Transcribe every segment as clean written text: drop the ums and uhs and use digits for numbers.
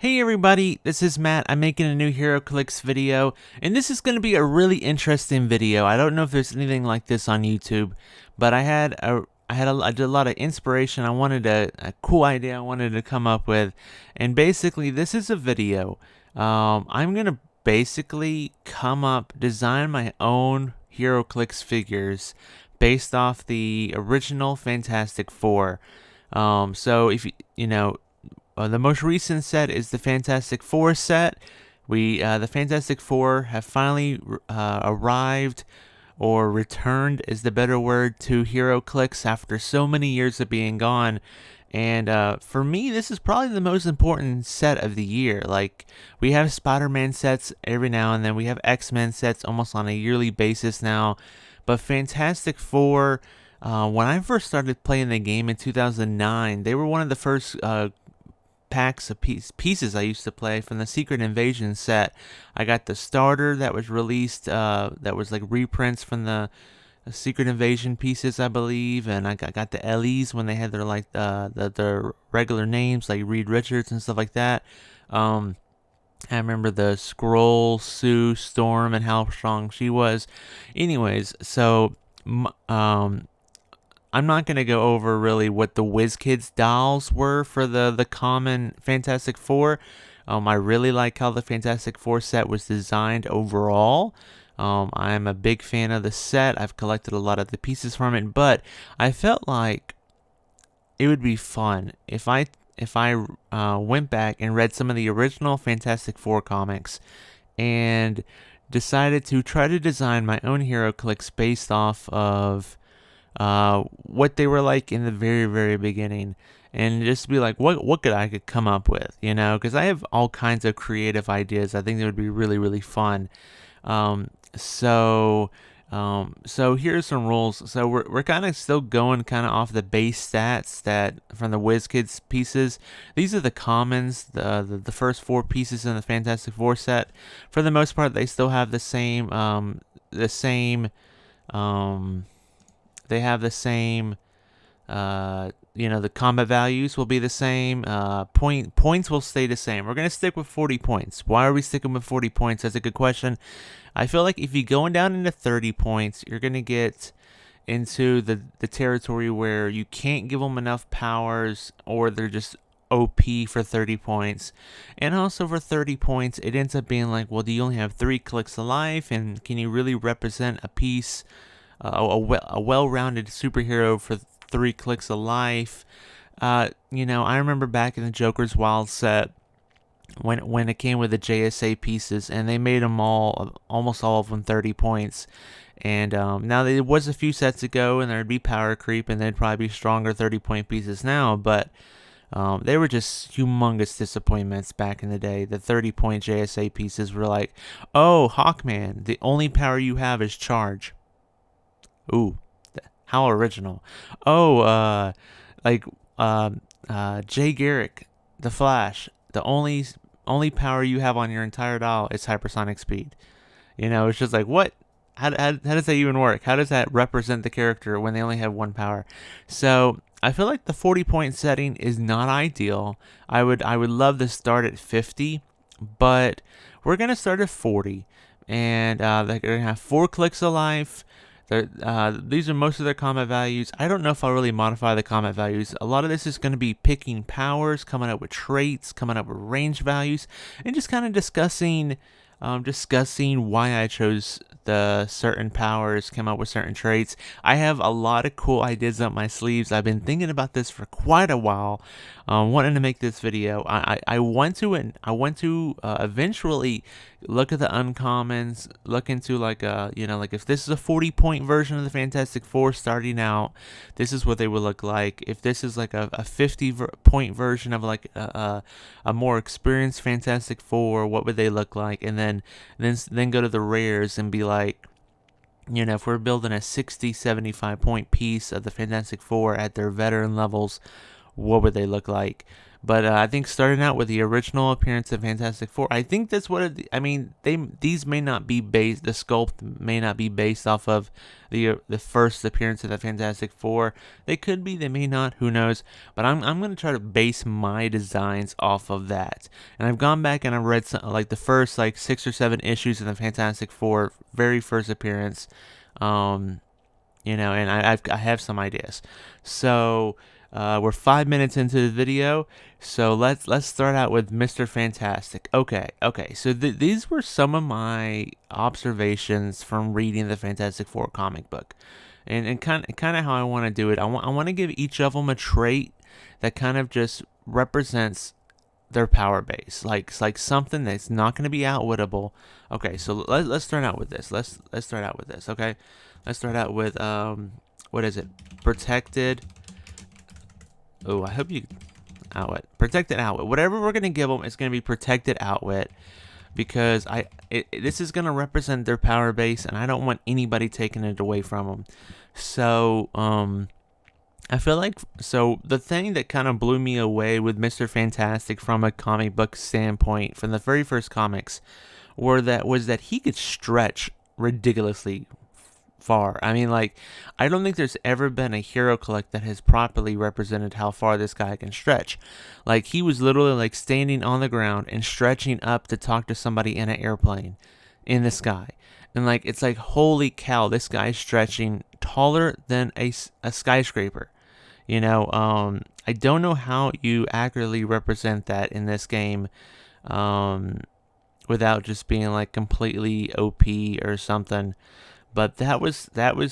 Hey everybody, this is Matt. I'm making a new Heroclix video, and this is going to be a really interesting video. I don't know if there's anything like this on YouTube, but I did a lot of inspiration. I wanted a cool idea I wanted to come up with, and basically this is a video. I'm going to basically design my own Heroclix figures based off the original Fantastic Four. So if you know, the most recent set is the Fantastic Four set. The Fantastic Four have finally arrived, or returned is the better word, to Heroclix after so many years of being gone. And for me, this is probably the most important set of the year. Like, we have Spider-Man sets every now and then. We have X-Men sets almost on a yearly basis now. But Fantastic Four, when I first started playing the game in 2009, they were one of the first packs of pieces I used to play from the Secret Invasion set. I got the starter that was released, that was like reprints from the Secret Invasion pieces, I believe, and I got the LEs when they had their their regular names like Reed Richards and stuff like that. I remember the Skrull, Sue Storm, and how strong she was. Anyways, so I'm not going to go over really what the Wizkids dolls were for the common Fantastic Four. I really like how the Fantastic Four set was designed overall. I'm a big fan of the set. I've collected a lot of the pieces from it, but I felt like it would be fun if I went back and read some of the original Fantastic Four comics and decided to try to design my own HeroClix based off of what they were like in the very, very beginning, and just be like, what could come up with, because I have all kinds of creative ideas. I think they would be really, really fun. Um, so, so here's some rules. So we're kind of still going kind of off the base stats that from the WizKids pieces. These are the commons, the first four pieces in the Fantastic Four set. For the most part, they still have the same, they have the same, the combat values will be the same. Points will stay the same. We're going to stick with 40 points. Why are we sticking with 40 points? That's a good question. I feel like if you're going down into 30 points, you're going to get into the territory where you can't give them enough powers, or they're just OP for 30 points. And also for 30 points, it ends up being like, well, do you only have 3 clicks of life? And can you really represent a piece, a well-rounded superhero for 3 clicks of life? I remember back in the Joker's Wild set, when it came with the JSA pieces, and they made them almost all of them 30 points. And now there was a few sets ago, and there'd be power creep, and they'd probably be stronger 30-point pieces now, but they were just humongous disappointments back in the day. The 30-point JSA pieces were like, oh, Hawkman, the only power you have is charge. Ooh, how original. Oh, Jay Garrick, the Flash, the only power you have on your entire dial is hypersonic speed. It's just like, what? How does that even work? How does that represent the character when they only have one power? So I feel like the 40-point setting is not ideal. I would love to start at 50, but we're gonna start at 40, and they're gonna have 4 clicks of life. These are most of their combat values. I don't know if I'll really modify the combat values. A lot of this is going to be picking powers, coming up with traits, coming up with range values, and just kind of discussing why I chose the certain powers, came up with certain traits. I have a lot of cool ideas up my sleeves. I've been thinking about this for quite a while, wanting to make this video. I want to eventually look at the uncommons, look into like if this is a 40-point version of the Fantastic Four starting out, this is what they would look like. If this is like a 50-point version of like a more experienced Fantastic Four, what would they look like? And then go to the rares and be like, if we're building a 60, 75 point piece of the Fantastic Four at their veteran levels, what would they look like? But I think starting out with the original appearance of Fantastic Four, I think that's what I mean. These may not be based. The sculpt may not be based off of the first appearance of the Fantastic Four. They could be. They may not. Who knows? But I'm gonna try to base my designs off of that. And I've gone back and I've read some, like the first like 6 or 7 issues of the Fantastic Four, very first appearance. And I have some ideas. So we're 5 minutes into the video, so let's start out with Mr. Fantastic. Okay. So these were some of my observations from reading the Fantastic Four comic book, and kind of how I want to do it. I want to give each of them a trait that kind of just represents their power base, like something that's not going to be outwittable. Okay, so let's start out with this. Let's start out with this. Okay, let's start out with what is it? Protected. Oh, I hope you outwit. Protected outwit. Whatever we're gonna give them, it's gonna be protected outwit, because this is gonna represent their power base, and I don't want anybody taking it away from them. So I feel like the thing that kind of blew me away with Mr. Fantastic from a comic book standpoint, from the very first comics, was that he could stretch ridiculously far. I mean, like, I don't think there's ever been a Heroclix that has properly represented how far this guy can stretch. Like, he was literally like standing on the ground and stretching up to talk to somebody in an airplane in the sky. And like, it's like, holy cow, this guy's stretching taller than a skyscraper. I don't know how you accurately represent that in this game, without just being like completely OP or something. But that was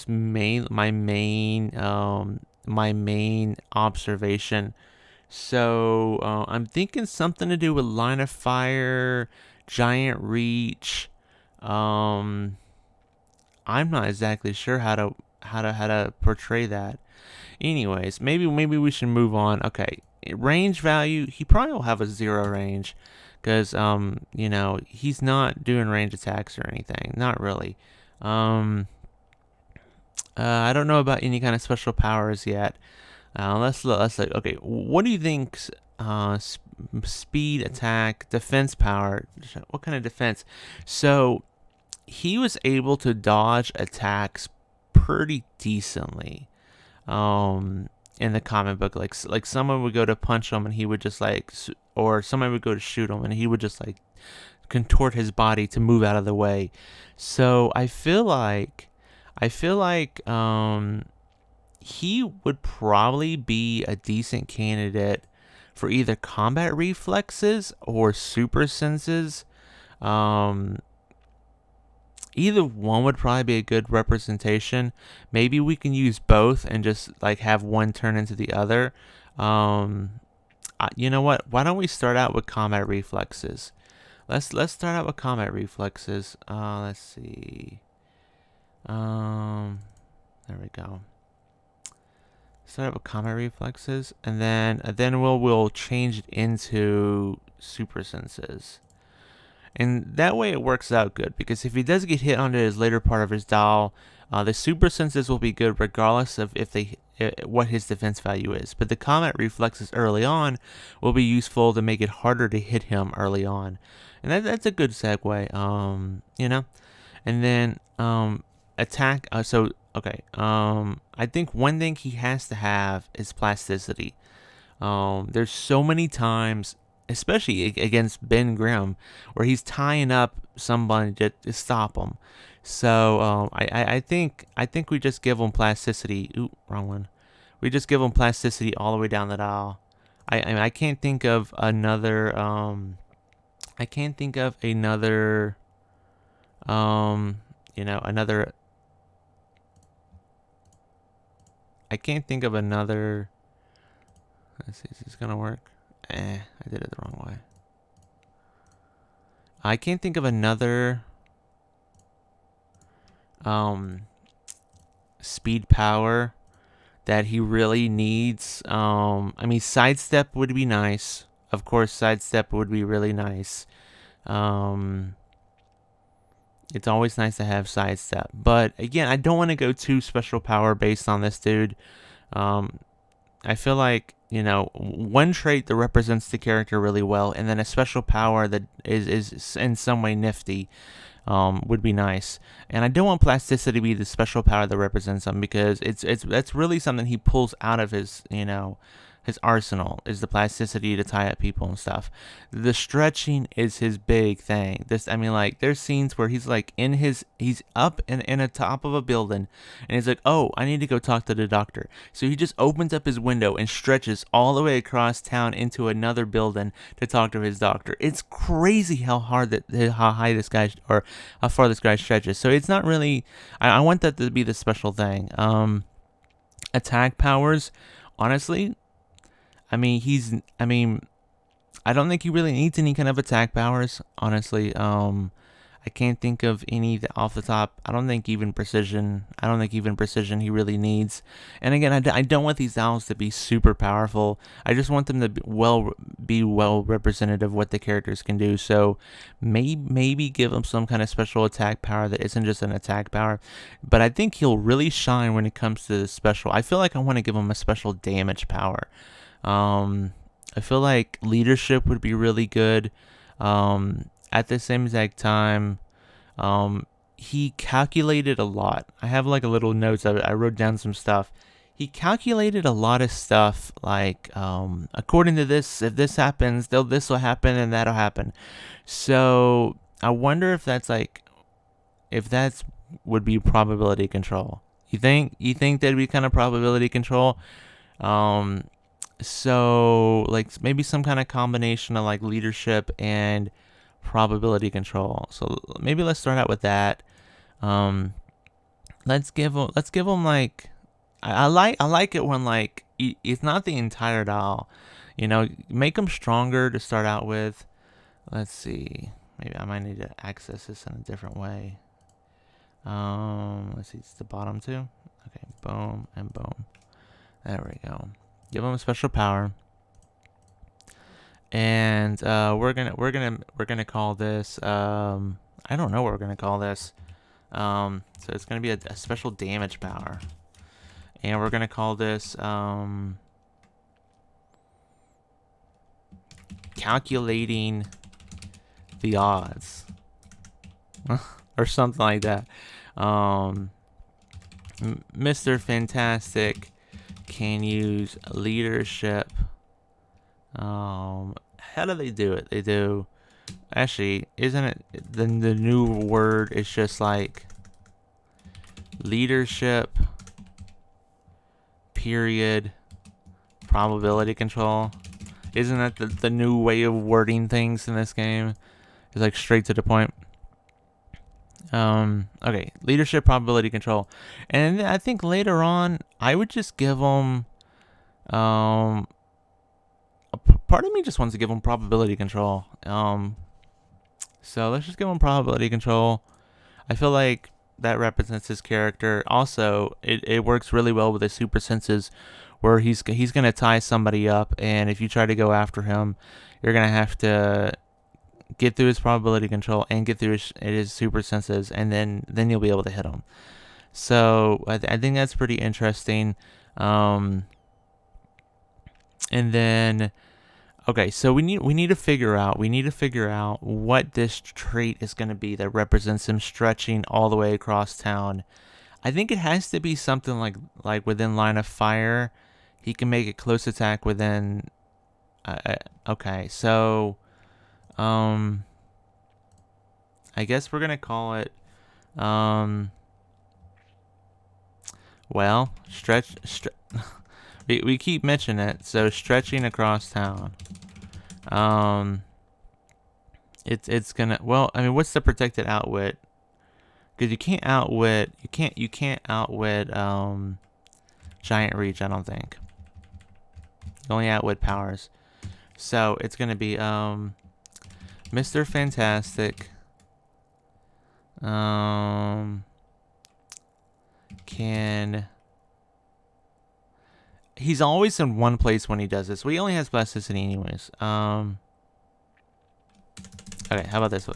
my main observation. So I'm thinking something to do with line of fire, giant reach. I'm not exactly sure how to portray that. Anyways, maybe we should move on. Okay, range value. He probably will have a 0 range, because he's not doing range attacks or anything. Not really. I don't know about any kind of special powers yet. Let's look. Okay, what do you think? Speed, attack, defense power. What kind of defense? So he was able to dodge attacks pretty decently. In the comic book, like someone would go to punch him and he would just or someone would go to shoot him and he would just contort his body to move out of the way. So I feel like he would probably be a decent candidate for either combat reflexes or super senses. Either one would probably be a good representation. Maybe we can use both and just have one turn into the other. You know what? Why don't we start out with combat reflexes? Let's start out with combat reflexes. Let's see. There we go. Start out with combat reflexes, and then we'll change it into super senses. And that way it works out good, because if he does get hit onto his later part of his dial, the super senses will be good regardless of what his defense value is. But the combat reflexes early on will be useful to make it harder to hit him early on. And that's a good segue, And then attack. I think one thing he has to have is plasticity. There's so many times, especially against Ben Grimm, where he's tying up somebody to stop him. So I think we just give him plasticity. Ooh, wrong one. We just give him plasticity all the way down the dial. I can't think of another. I can't think of another. Another. I can't think of another. Let's see, is this gonna work? I did it the wrong way. I can't think of another speed power that he really needs. I mean, sidestep would be nice. Of course, sidestep would be really nice. It's always nice to have sidestep. But again, I don't want to go too special power based on this dude. I feel like, you know, one trait that represents the character really well, and then a special power that is in some way nifty, would be nice. And I don't want plasticity to be the special power that represents him, because that's really something he pulls out of his, you know, his arsenal, is the plasticity to tie up people and stuff. The stretching is his big thing. I mean, like, there's scenes where he's like he's up in a top of a building, and he's like, oh, I need to go talk to the doctor. So he just opens up his window and stretches all the way across town into another building to talk to his doctor. It's crazy how high this guy, or how far this guy stretches. So it's not really. I want that to be the special thing. Attack powers, honestly. I mean, I don't think he really needs any kind of attack powers, honestly. I can't think of any off the top. I don't think even precision he really needs. And again, I don't want these owls to be super powerful. I just want them to be well representative of what the characters can do. So maybe give him some kind of special attack power that isn't just an attack power. But I think he'll really shine when it comes to the special. I feel like I want to give him a special damage power. I feel like leadership would be really good. At the same exact time, he calculated a lot. I have like a little notes of it. I wrote down some stuff. He calculated a lot of stuff, like, according to this, if this happens, this will happen and that'll happen. So I wonder if that's would be probability control. You think that'd be kind of probability control? So, like, maybe some kind of combination of like leadership and probability control. So maybe let's start out with that. Let's give him like, I like it when, like, it's not the entire doll. You know, make him stronger to start out with. Let's see. Maybe I might need to access this in a different way. Let's see. It's the bottom two. Okay. Boom and boom. There we go. Give him a special power, and we're gonna call this. I don't know what we're gonna call this. So it's gonna be a special damage power, and we're gonna call this calculating the odds, or something like that. Mr. Fantastic can use leadership. How do they do it? They do, actually, isn't it the new word is just like leadership period probability control? Isn't that the new way of wording things in this game? It's like straight to the point. Okay, leadership probability control. And I think later on I would just give them a part of me just wants to give him probability control. So let's just give him probability control. I feel like that represents his character. Also, it works really well with his super senses, where he's gonna tie somebody up, and if you try to go after him, you're gonna have to get through his probability control and get through his super senses, and then you'll be able to hit him. So I think that's pretty interesting. And then, okay, so we need to figure out what this trait is going to be that represents him stretching all the way across town. I think it has to be something like within line of fire. He can make a close attack within. Okay, so I guess we're gonna call it well, stretch. We keep mentioning it, so stretching across town. It's gonna, well, I mean, what's the protected outwit? Because you can't outwit giant reach, I don't think. You only outwit powers. So it's gonna be Mr. Fantastic can, he's always in one place when he does this. Well, he only has plasticity anyways. Okay, how about this?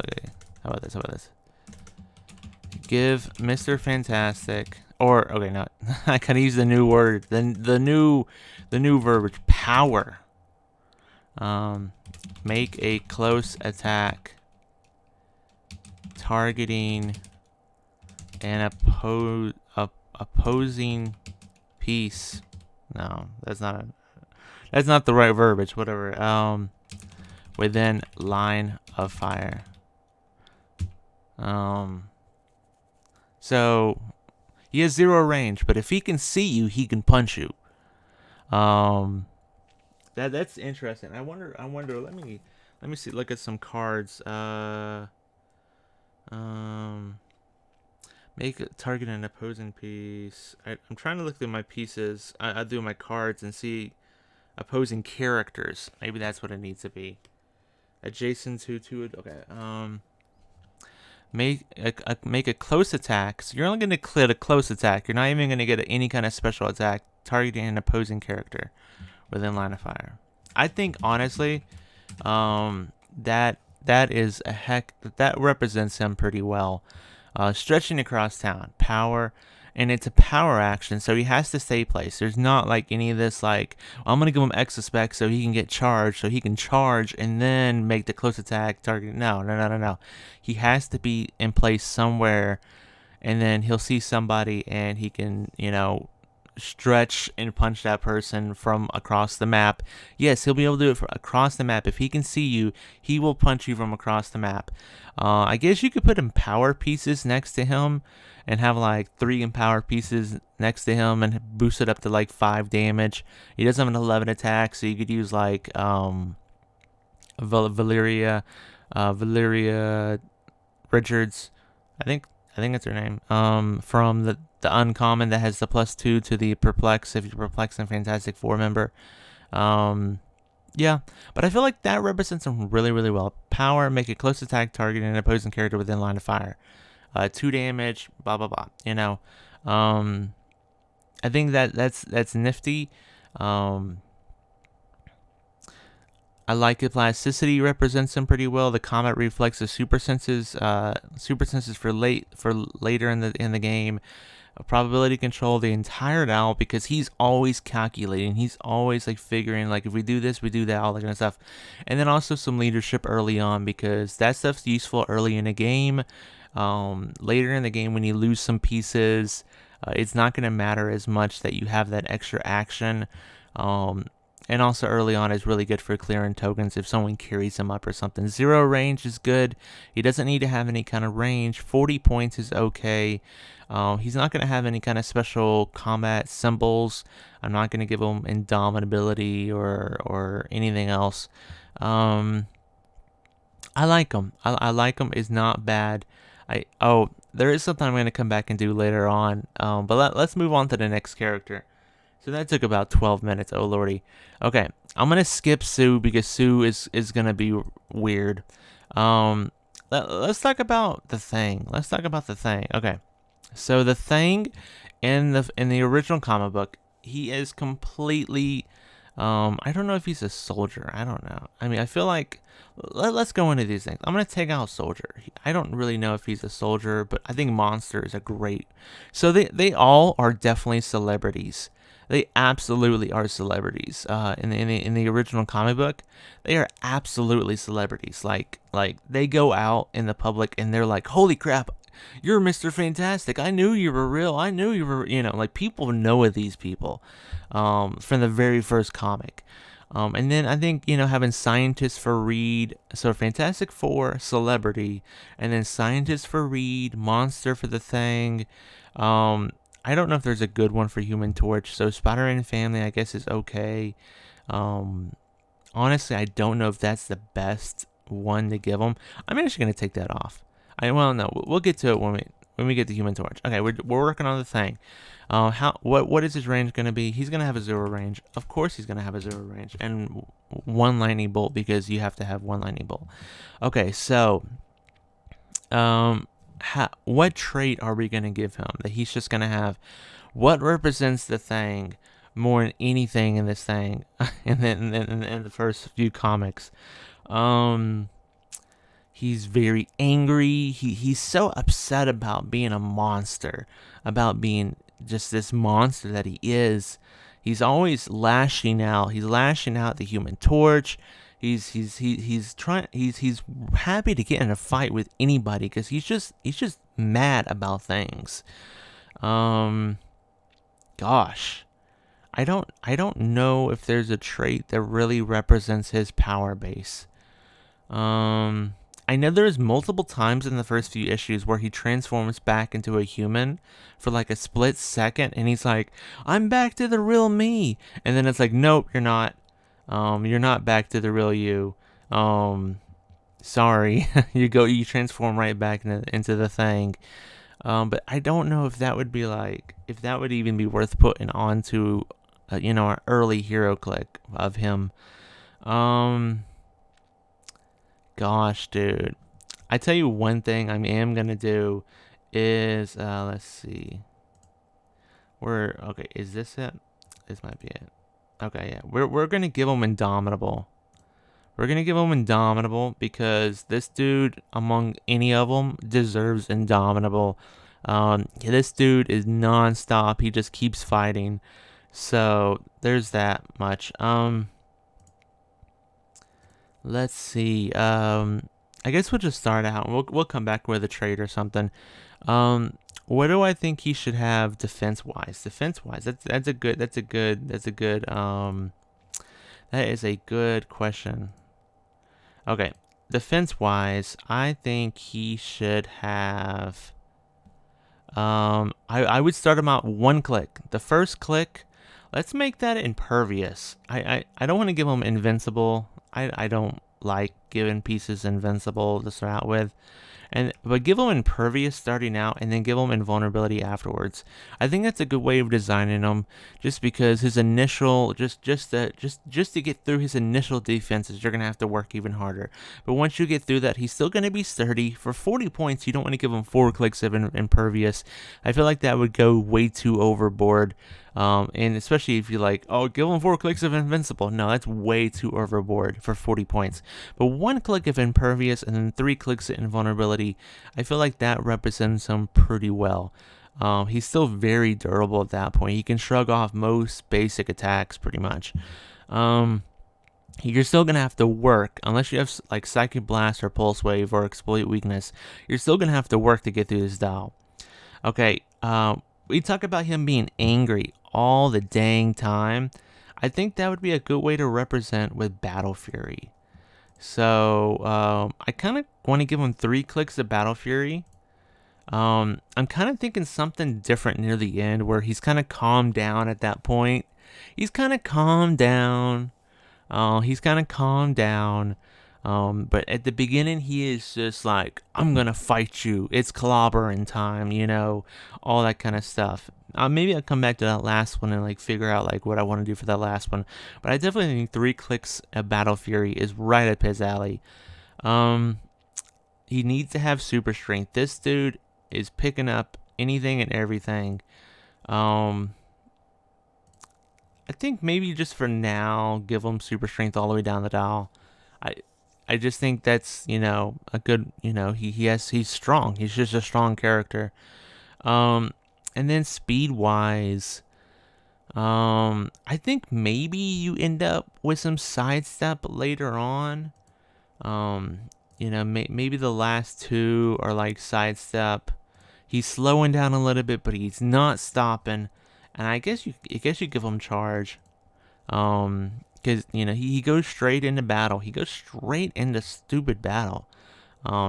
Give Mr. Fantastic Or okay, no, I gotta use the new word. The new verbiage. Power. Make a close attack targeting an opposing piece. No, that's not the right verbiage. Whatever. Within line of fire. So he has 0 range, but if he can see you, he can punch you. That's interesting. I wonder. Let me see. Look at some cards. Make a target an opposing piece. I'm trying to look through my pieces. I do my cards and see opposing characters. Maybe that's what it needs to be. Adjacent to okay. Make a close attack. So you're only going to clit a close attack. You're not even going to get any kind of special attack targeting an opposing character within line of fire. I think honestly, that is a heck. That represents him pretty well. Stretching across town, power, and it's a power action, so he has to stay placed. There's not like any of this like, I'm gonna give him extra spec so he can get charged, so he can charge and then make the close attack target. No. He has to be in place somewhere, and then he'll see somebody and he can, stretch and punch that person from across the map. Yes, he'll be able to do it from across the map. If he can see you, he will punch you from across the map. I guess you could put empower pieces next to him and have like 3 empower pieces next to him and boost it up to like 5 damage. He does have an 11 attack, so you could use like Valeria Richards. I think that's her name. From the uncommon that has the +2 to the perplex if you're perplexing Fantastic Four member. Yeah, but I feel like that represents him really, really well. Power, make a close attack targeting an opposing character within line of fire. 2 damage, blah blah blah. I think that's nifty. I like it. Plasticity represents him pretty well. The comet reflex of super senses for later in the game. Probability control the entire out because he's always calculating. He's always like figuring like if we do this, we do that, all that kind of stuff. And then also some leadership early on because that stuff's useful early in the game. Later in the game when you lose some pieces, it's not going to matter as much that you have that extra action. And also early on is really good for clearing tokens if someone carries him up or something. 0 range is good. He doesn't need to have any kind of range. 40 points is okay. He's not going to have any kind of special combat symbols. I'm not going to give him indomitability or anything else. I like him. I like him. Is not bad. There is something I'm going to come back and do later on. But let's move on to the next character. So that took about 12 minutes. Oh lordy. Okay, I'm gonna skip Sue because Sue is gonna be weird. Let's talk about the Thing. Okay, so the Thing in the original comic book, he is completely. I don't know if he's a soldier. I don't know. I mean, I feel like let's go into these things. I'm gonna take out soldier. I don't really know if he's a soldier, but I think monster is a great. So they all are definitely celebrities. They absolutely are celebrities. In the original comic book, they are absolutely celebrities. Like they go out in the public and they're like, "Holy crap, you're Mr. Fantastic! I knew you were real. I knew you were." Like people know of these people from the very first comic. And then I think having scientists for Reed, so Fantastic Four, celebrity, and then scientists for Reed, monster for the Thing. I don't know if there's a good one for Human Torch, so Spider-Man family I guess is okay. Honestly, I don't know if that's the best one to give them. I'm actually gonna take that off. We'll get to it when we get to Human Torch. Okay, we're working on the Thing. What is his range gonna be? He's gonna have a 0 range. Of course, he's gonna have a 0 range and 1 lightning bolt because you have to have 1 lightning bolt. Okay, so what trait are we going to give him that he's just going to have? What represents the Thing more than anything in this thing in the first few comics? He's very angry. He's so upset about being a monster, about being just this monster that he is. He's always lashing out. He's lashing out the Human Torch. He's happy to get in a fight with anybody because he's just mad about things. Gosh, I don't know if there's a trait that really represents his power base. I know there's multiple times in the first few issues where he transforms back into a human for like a split second, and he's like, "I'm back to the real me," and then it's like, "Nope, you're not. You're not back to the real you. Sorry." You transform right back into the thing. But I don't know if that would be like, if that would even be worth putting onto, an early Heroclix of him. Gosh, dude. I tell you one thing I am gonna do is, let's see. Okay, is this it? This might be it. Okay, yeah. We're gonna give him Indomitable. We're gonna give him Indomitable because this dude, among any of them, deserves Indomitable. This dude is non-stop. He just keeps fighting. So there's that much. Let's see. I guess we'll just start out. We'll come back with a trade or something. What do I think he should have defense wise? That is a good question. Okay, defense wise, I think he should have. I would start him out one click. The first click, let's make that impervious. I don't want to give him invincible. I don't like giving pieces invincible to start out with. But give them impervious starting out, and then give them invulnerability afterwards. I think that's a good way of designing them, just because his initial, just to get through his initial defenses, you're gonna have to work even harder. But once you get through that, he's still gonna be sturdy. For 40 points, you don't want to give him 4 clicks of impervious. I feel like that would go way too overboard. And especially if you like, oh, give him 4 clicks of invincible. No, that's way too overboard for 40 points. But 1 click of impervious and then 3 clicks of invulnerability, I feel like that represents him pretty well. He's still very durable at that point. He can shrug off most basic attacks pretty much. You're still going to have to work, unless you have like Psychic Blast or Pulse Wave or Exploit Weakness. You're still going to have to work to get through this dial. Okay, we talk about him being angry all the dang time. I think that would be a good way to represent with Battle Fury. So I kind of want to give him 3 clicks of Battle Fury. I'm kind of thinking something different near the end where he's kind of calmed down at that point. He's kind of calmed down. But at the beginning, he is just like, I'm going to fight you. It's clobbering time, all that kind of stuff. Maybe I'll come back to that last one and like figure out like what I want to do for that last one. But I definitely think 3 clicks of Battle Fury is right up his alley. He needs to have super strength. This dude is picking up anything and everything. I think maybe just for now, give him super strength all the way down the dial. I just think that's, a good, he's strong. He's just a strong character. And then speed wise, I think maybe you end up with some sidestep later on. Maybe the last 2 are like sidestep. He's slowing down a little bit, but he's not stopping. And I guess you give him charge. Because he goes straight into battle. He goes straight into stupid battle.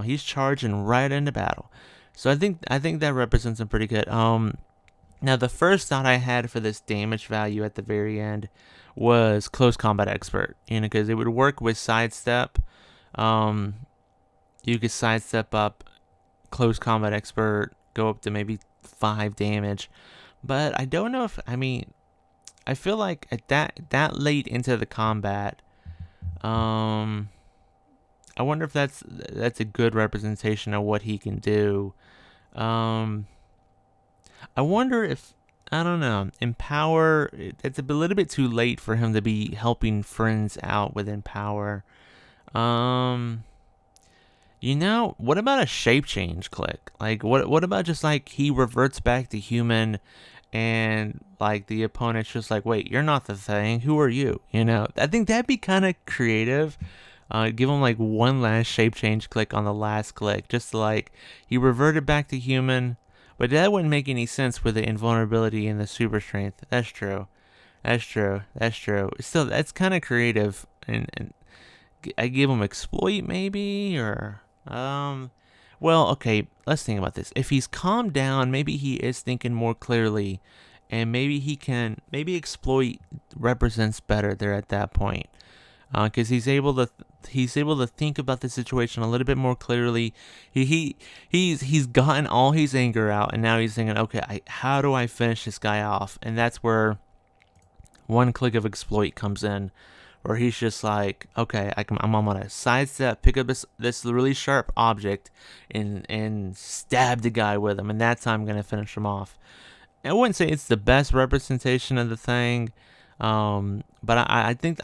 He's charging right into battle. So I think that represents him pretty good. Now the first thought I had for this damage value at the very end was close combat expert. Because it would work with sidestep. You could sidestep up close combat expert, go up to maybe 5 damage. But I don't know if, I feel like at that late into the combat, I wonder if that's a good representation of what he can do. I wonder if, I don't know, Empower, it's a little bit too late for him to be helping friends out with Empower. What about a shape change click? Like, what about just like he reverts back to human and like the opponent's just like, wait, you're not the thing. Who are you? You know, I think that'd be kind of creative. Give him like one last shape change click on the last click, just to, like, he reverted back to human, but that wouldn't make any sense with the invulnerability and the super strength. That's true. That's true. That's true. Still, that's kind of creative, and I give him exploit maybe, or well, okay, let's think about this. If he's calmed down, maybe he is thinking more clearly, and maybe maybe exploit represents better there at that point, because he's able to think about the situation a little bit more clearly. He's gotten all his anger out, and now he's thinking, okay, how do I finish this guy off? And that's where one click of exploit comes in, where he's just like, okay, I'm gonna sidestep, pick up this really sharp object, and stab the guy with him, and that's how I'm gonna finish him off. I wouldn't say it's the best representation of the thing, but I think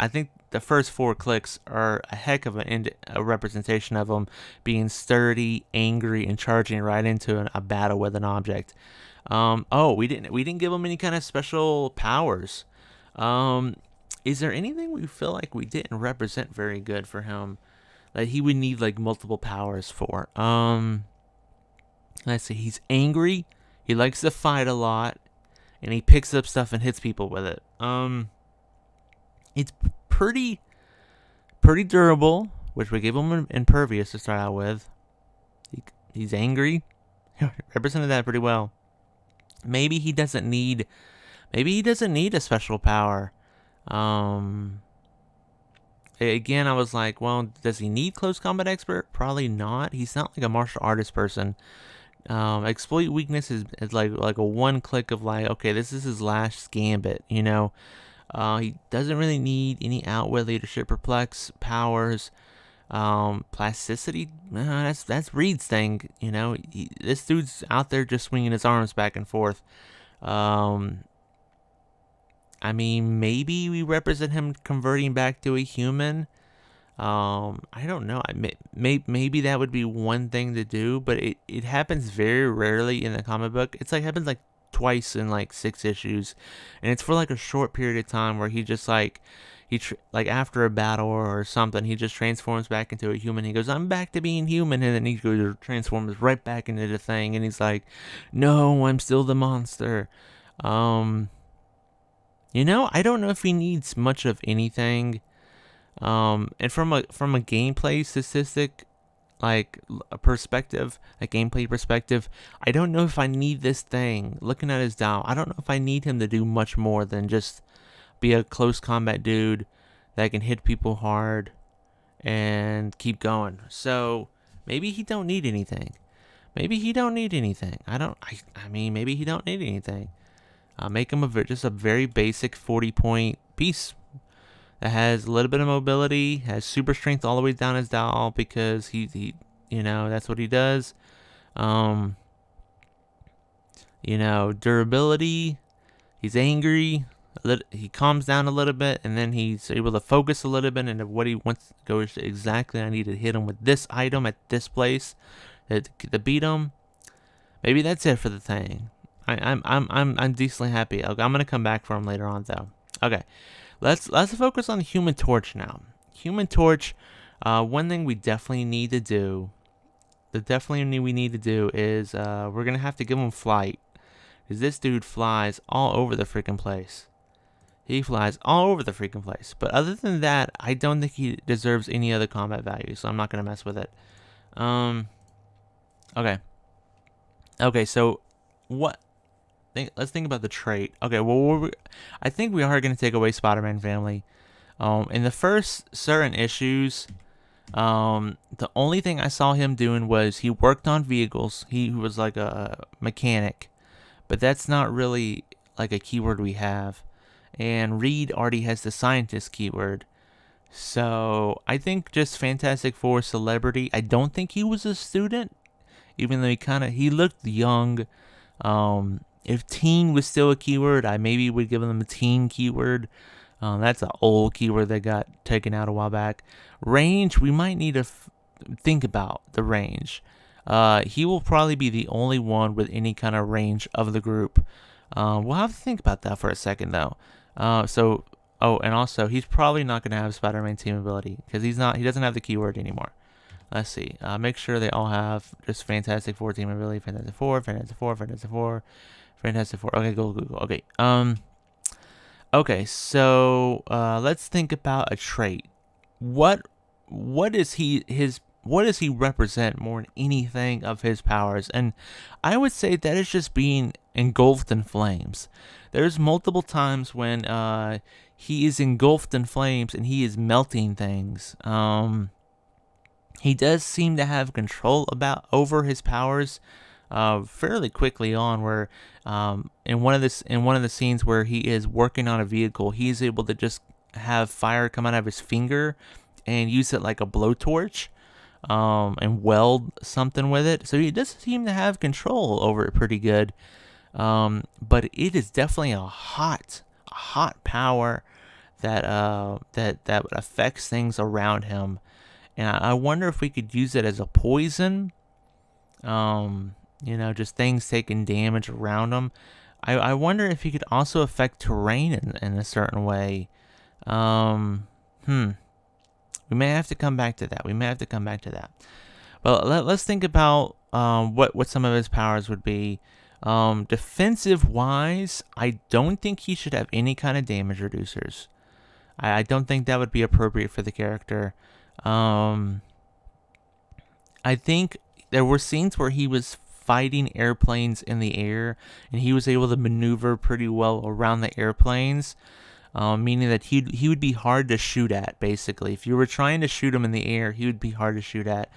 the first 4 clicks are a heck of a representation of him being sturdy, angry, and charging right into a battle with an object. Oh, we didn't give him any kind of special powers. Is there anything we feel like we didn't represent very good for him that he would need like multiple powers for? Let's see. He's angry. He likes to fight a lot, and he picks up stuff and hits people with it. It's pretty durable, which we gave him impervious to start out with. He's angry. Represented that pretty well. Maybe he doesn't need a special power. Again, I was like, well, does he need close combat expert? Probably not. He's not like a martial artist person. Exploit weakness is like a one click of like, okay, this is his last gambit, you know. He doesn't really need any outwit, leadership, perplex powers. Plasticity, that's Reed's thing, you know. This dude's out there just swinging his arms back and forth. I mean, maybe we represent him converting back to a human. I don't know. Maybe that would be one thing to do, but it happens very rarely in the comic book. It's like happens like twice in like 6 issues, and it's for like a short period of time where he just like like after a battle or something, he just transforms back into a human. He goes, "I'm back to being human," and then he goes transforms right back into the thing, and he's like, "No, I'm still the monster." You know, I don't know if he needs much of anything. And from a gameplay statistic, like a perspective, a gameplay perspective, I don't know if I need this thing. Looking at his dial, I don't know if I need him to do much more than just be a close combat dude that can hit people hard and keep going. So maybe he don't need anything. I mean, maybe he don't need anything. Make him just a very basic 40-point piece that has a little bit of mobility, has super strength all the way down his dial because he you know, that's what he does. You know, durability. He's angry. He calms down a little bit, and then he's able to focus a little bit into what he wants. Goes exactly. I need to hit him with this item at this place to beat him. Maybe that's it for the thing. I'm decently happy. I'm gonna come back for him later on though. Okay, let's focus on Human Torch now. Human Torch. One thing we definitely need to do. We need to do is we're gonna have to give him flight, because this dude flies all over the freaking place. He flies all over the freaking place. But other than that, I don't think he deserves any other combat value, so I'm not gonna mess with it. Okay. So what? Let's think about the trait. Okay, well, I think we are going to take away Spider-Man family. In the first certain issues, the only thing I saw him doing was he worked on vehicles. He was like a mechanic, but that's not really like a keyword we have. And Reed already has the scientist keyword. So I think just Fantastic Four celebrity. I don't think he was a student, even though he looked young. If teen was still a keyword, I maybe would give them a teen keyword. That's an old keyword that got taken out a while back. Range, we might need to think about the range. He will probably be the only one with any kind of range of the group. We'll have to think about that for a second though. Oh, and also he's probably not going to have Spider-Man team ability because he doesn't have the keyword anymore. Let's see. Make sure they all have just Fantastic Four team ability. Fantastic Four, Fantastic Four, Fantastic Four, Fantastic Four. Okay, go. Okay. Okay. So let's think about a trait. What is what does he represent more than anything of his powers? And I would say that is just being engulfed in flames. There's multiple times when he is engulfed in flames and he is melting things. He does seem to have control over his powers fairly quickly on. Where in one of the scenes where he is working on a vehicle, he's able to just have fire come out of his finger and use it like a blowtorch and weld something with it. So he does seem to have control over it pretty good. But it is definitely a hot power that affects things around him. And I wonder if we could use it as a poison. Just things taking damage around him. I wonder if he could also affect terrain in a certain way. We may have to come back to that. But let's think about what some of his powers would be. Defensive wise, I don't think he should have any kind of damage reducers. I don't think that would be appropriate for the character. I think there were scenes where he was fighting airplanes in the air, and he was able to maneuver pretty well around the airplanes, meaning that he would be hard to shoot at. Basically, if you were trying to shoot him in the air, he would be hard to shoot at.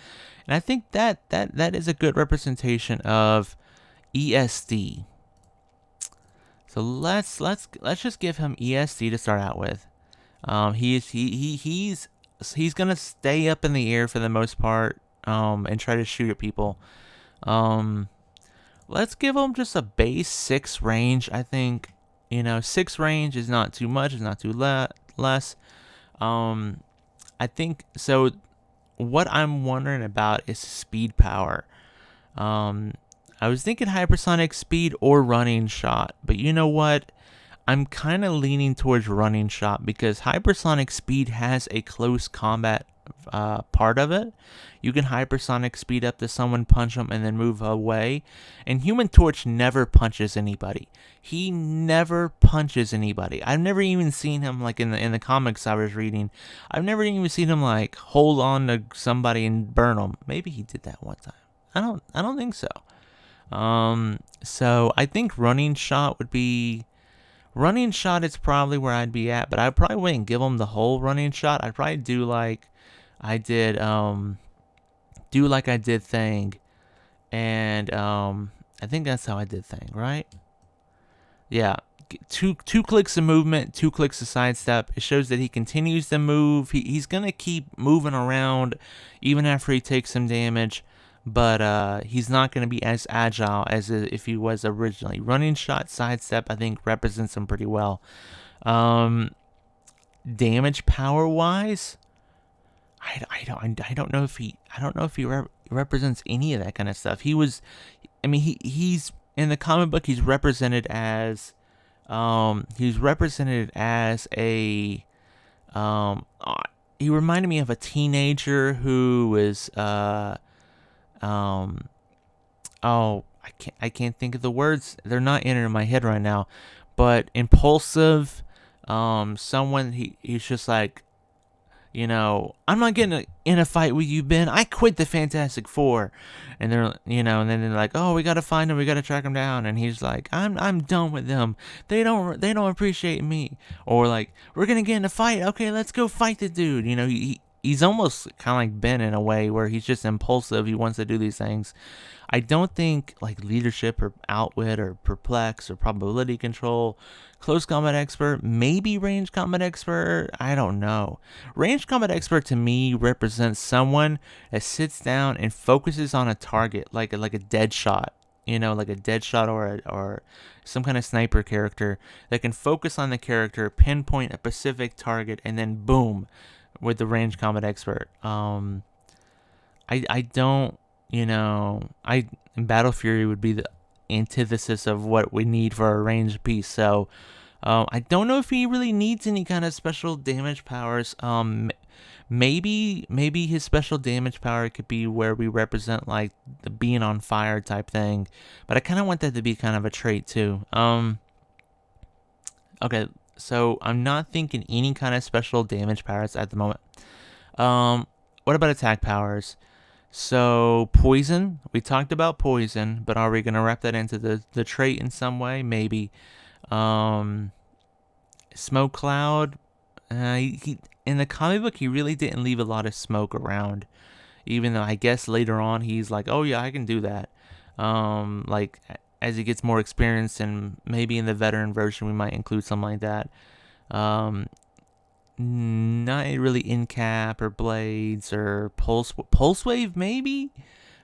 And I think that is a good representation of ESD. So let's just give him ESD to start out with. He's gonna stay up in the air for the most part, and try to shoot at people. Let's give him just a base 6 range. I think 6 range is not too much. It's not too less. I think so. What I'm wondering about is speed power. I was thinking hypersonic speed or running shot, but you know what? I'm kind of leaning towards running shot because hypersonic speed has a close combat part of it. You can hypersonic speed up to someone, punch them, and then move away. And Human Torch never punches anybody. He never punches anybody. I've never even seen him, like in the comics I was reading. I've never even seen him like hold on to somebody and burn them. Maybe he did that one time. I don't think so. So I think running shot would be. Running shot is probably where I'd be at, but I probably wouldn't give him the whole running shot. I'd probably do like I did Thing, and I think that's how I did Thing, right? Yeah, two clicks of movement, 2 clicks of sidestep. It shows that he continues to move. He's gonna keep moving around even after he takes some damage. But he's not going to be as agile as if he was originally. Running shot, sidestep, I think represents him pretty well. Damage power wise, I don't know if he represents any of that kind of stuff. He's in the comic book. He's represented as a he reminded me of a teenager who was I can't think of the words. They're not entering my head right now. But impulsive, someone he's just like, I'm not getting in a fight with you, Ben. I quit the Fantastic Four. And they're, and then they're like, oh, we gotta find him. We gotta track him down. And he's like, I'm done with them. They don't appreciate me. Or like, we're gonna get in a fight. Okay, let's go fight the dude. He's almost kind of like Ben in a way where he's just impulsive. He wants to do these things. I don't think like leadership or outwit or perplex or probability control, close combat expert, maybe range combat expert. I don't know. Range combat expert to me represents someone that sits down and focuses on a target, like a dead shot. Like a dead shot or some kind of sniper character that can focus on the character, pinpoint a specific target, and then boom. With the range combat expert. I don't, Battle Fury would be antithesis of what we need for a ranged piece. So I don't know if he really needs any kind of special damage powers. Maybe his special damage power could be where we represent like the being on fire type thing, but I kind of want that to be kind of a trait too. Okay, so I'm not thinking any kind of special damage powers at the moment. What about attack powers? So poison, we talked about poison, but are we gonna wrap that into the trait in some way? Maybe. Smoke cloud. He in the comic book he really didn't leave a lot of smoke around. Even though I guess later on he's like, oh yeah, I can do that. Like as he gets more experience, and maybe in the veteran version we might include something like that. Not really in cap or blades or pulse wave maybe.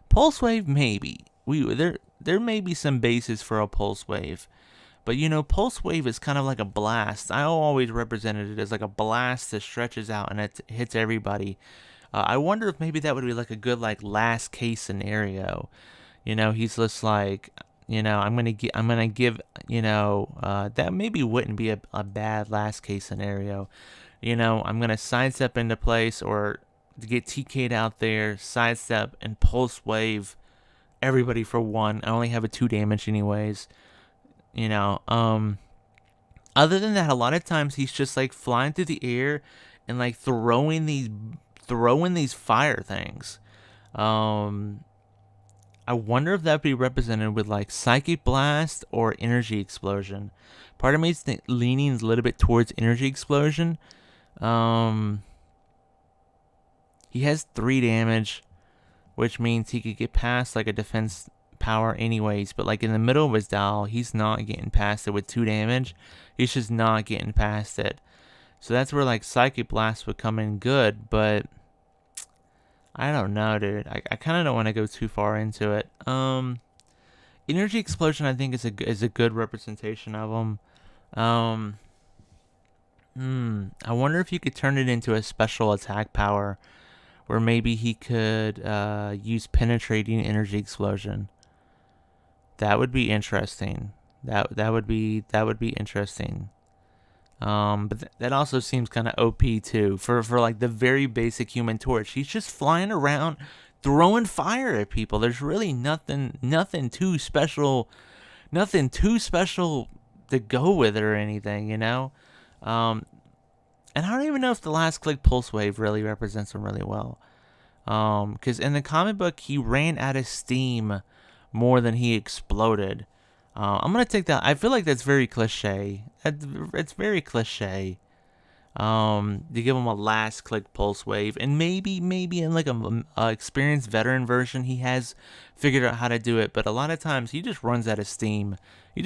Pulse wave maybe. There may be some basis for a pulse wave. But you know, pulse wave is kind of like a blast. I always represented it as like a blast that stretches out and it hits everybody. I wonder if maybe that would be like a good like last case scenario. You know, he's just like, you know, I'm gonna give, you know, that maybe wouldn't be a bad last case scenario. You know, I'm gonna sidestep into place or get TK'd out there, sidestep and pulse wave everybody for 1. I only have a 2 damage anyways. You know, other than that, a lot of times he's just like flying through the air and like throwing these fire things. I wonder if that'd be represented with like psychic blast or energy explosion. Part of me is leaning a little bit towards energy explosion. He has 3 damage, which means he could get past like a defense power anyways, but like in the middle of his dial, he's not getting past it with 2 damage. He's just not getting past it. So that's where like Psychic Blast would come in good, but I don't know, dude. I kind of don't want to go too far into it. Energy Explosion I think is a good representation of him. I wonder if you could turn it into a special attack power where maybe he could use Penetrating Energy Explosion. That would be interesting. That would be interesting. But that also seems kind of OP too for like the very basic Human Torch. He's just flying around throwing fire at people. There's really nothing too special to go with it or anything, you know. And I don't even know if the last click pulse wave really represents him really well. Because in the comic book he ran out of steam more than he exploded. I'm gonna take that. I feel like that's very cliche. It's very cliche. To give him a last click pulse wave, and maybe in like a experienced veteran version, he has figured out how to do it. But a lot of times he just runs out of steam. He's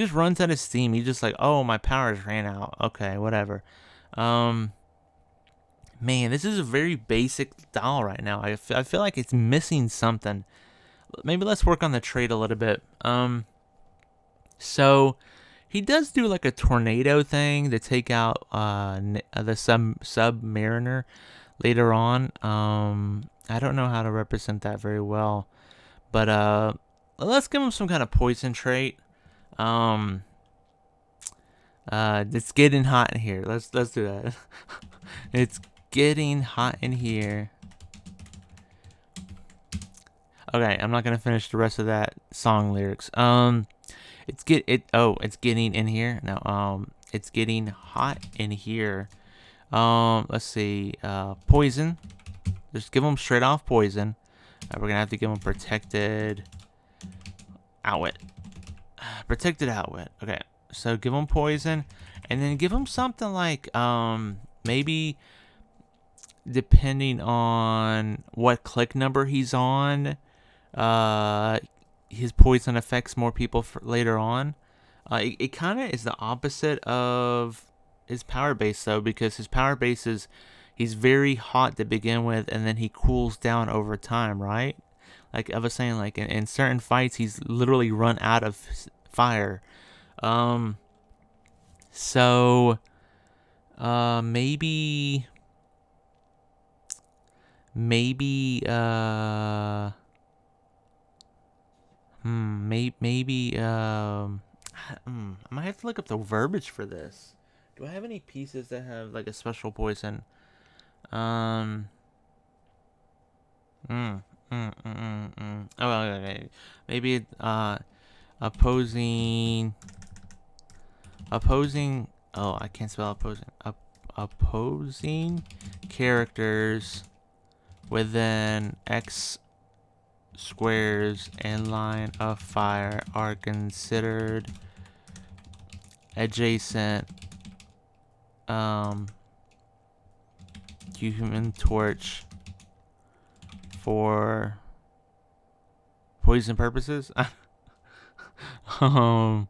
just like, oh, my powers ran out. Okay, whatever. Man, this is a very basic doll right now. I feel like it's missing something. Maybe let's work on the trait a little bit. So he does do like a tornado thing to take out the submariner later on. I don't know how to represent that very well, but let's give him some kind of poison trait. It's getting hot in here. Let's do that. It's getting hot in here. Okay, I'm not gonna finish the rest of that song lyrics. It's getting in here. No, it's getting hot in here. Let's see. Poison. Just give them straight off poison. We're gonna have to give them protected outwit. Protected outwit. Okay, so give them poison, and then give them something like maybe depending on what click number he's on. His poison affects more people later on. It kind of is the opposite of his power base though, because his power base is he's very hot to begin with, and then he cools down over time, right? Like I was saying, like in certain fights, he's literally run out of fire. So maybe Maybe I might have to look up the verbiage for this. Do I have any pieces that have like a special poison? Um. Oh, okay. Maybe opposing. Oh, I can't spell opposing. Opposing characters within X squares and line of fire are considered adjacent. Human Torch for poison purposes. um.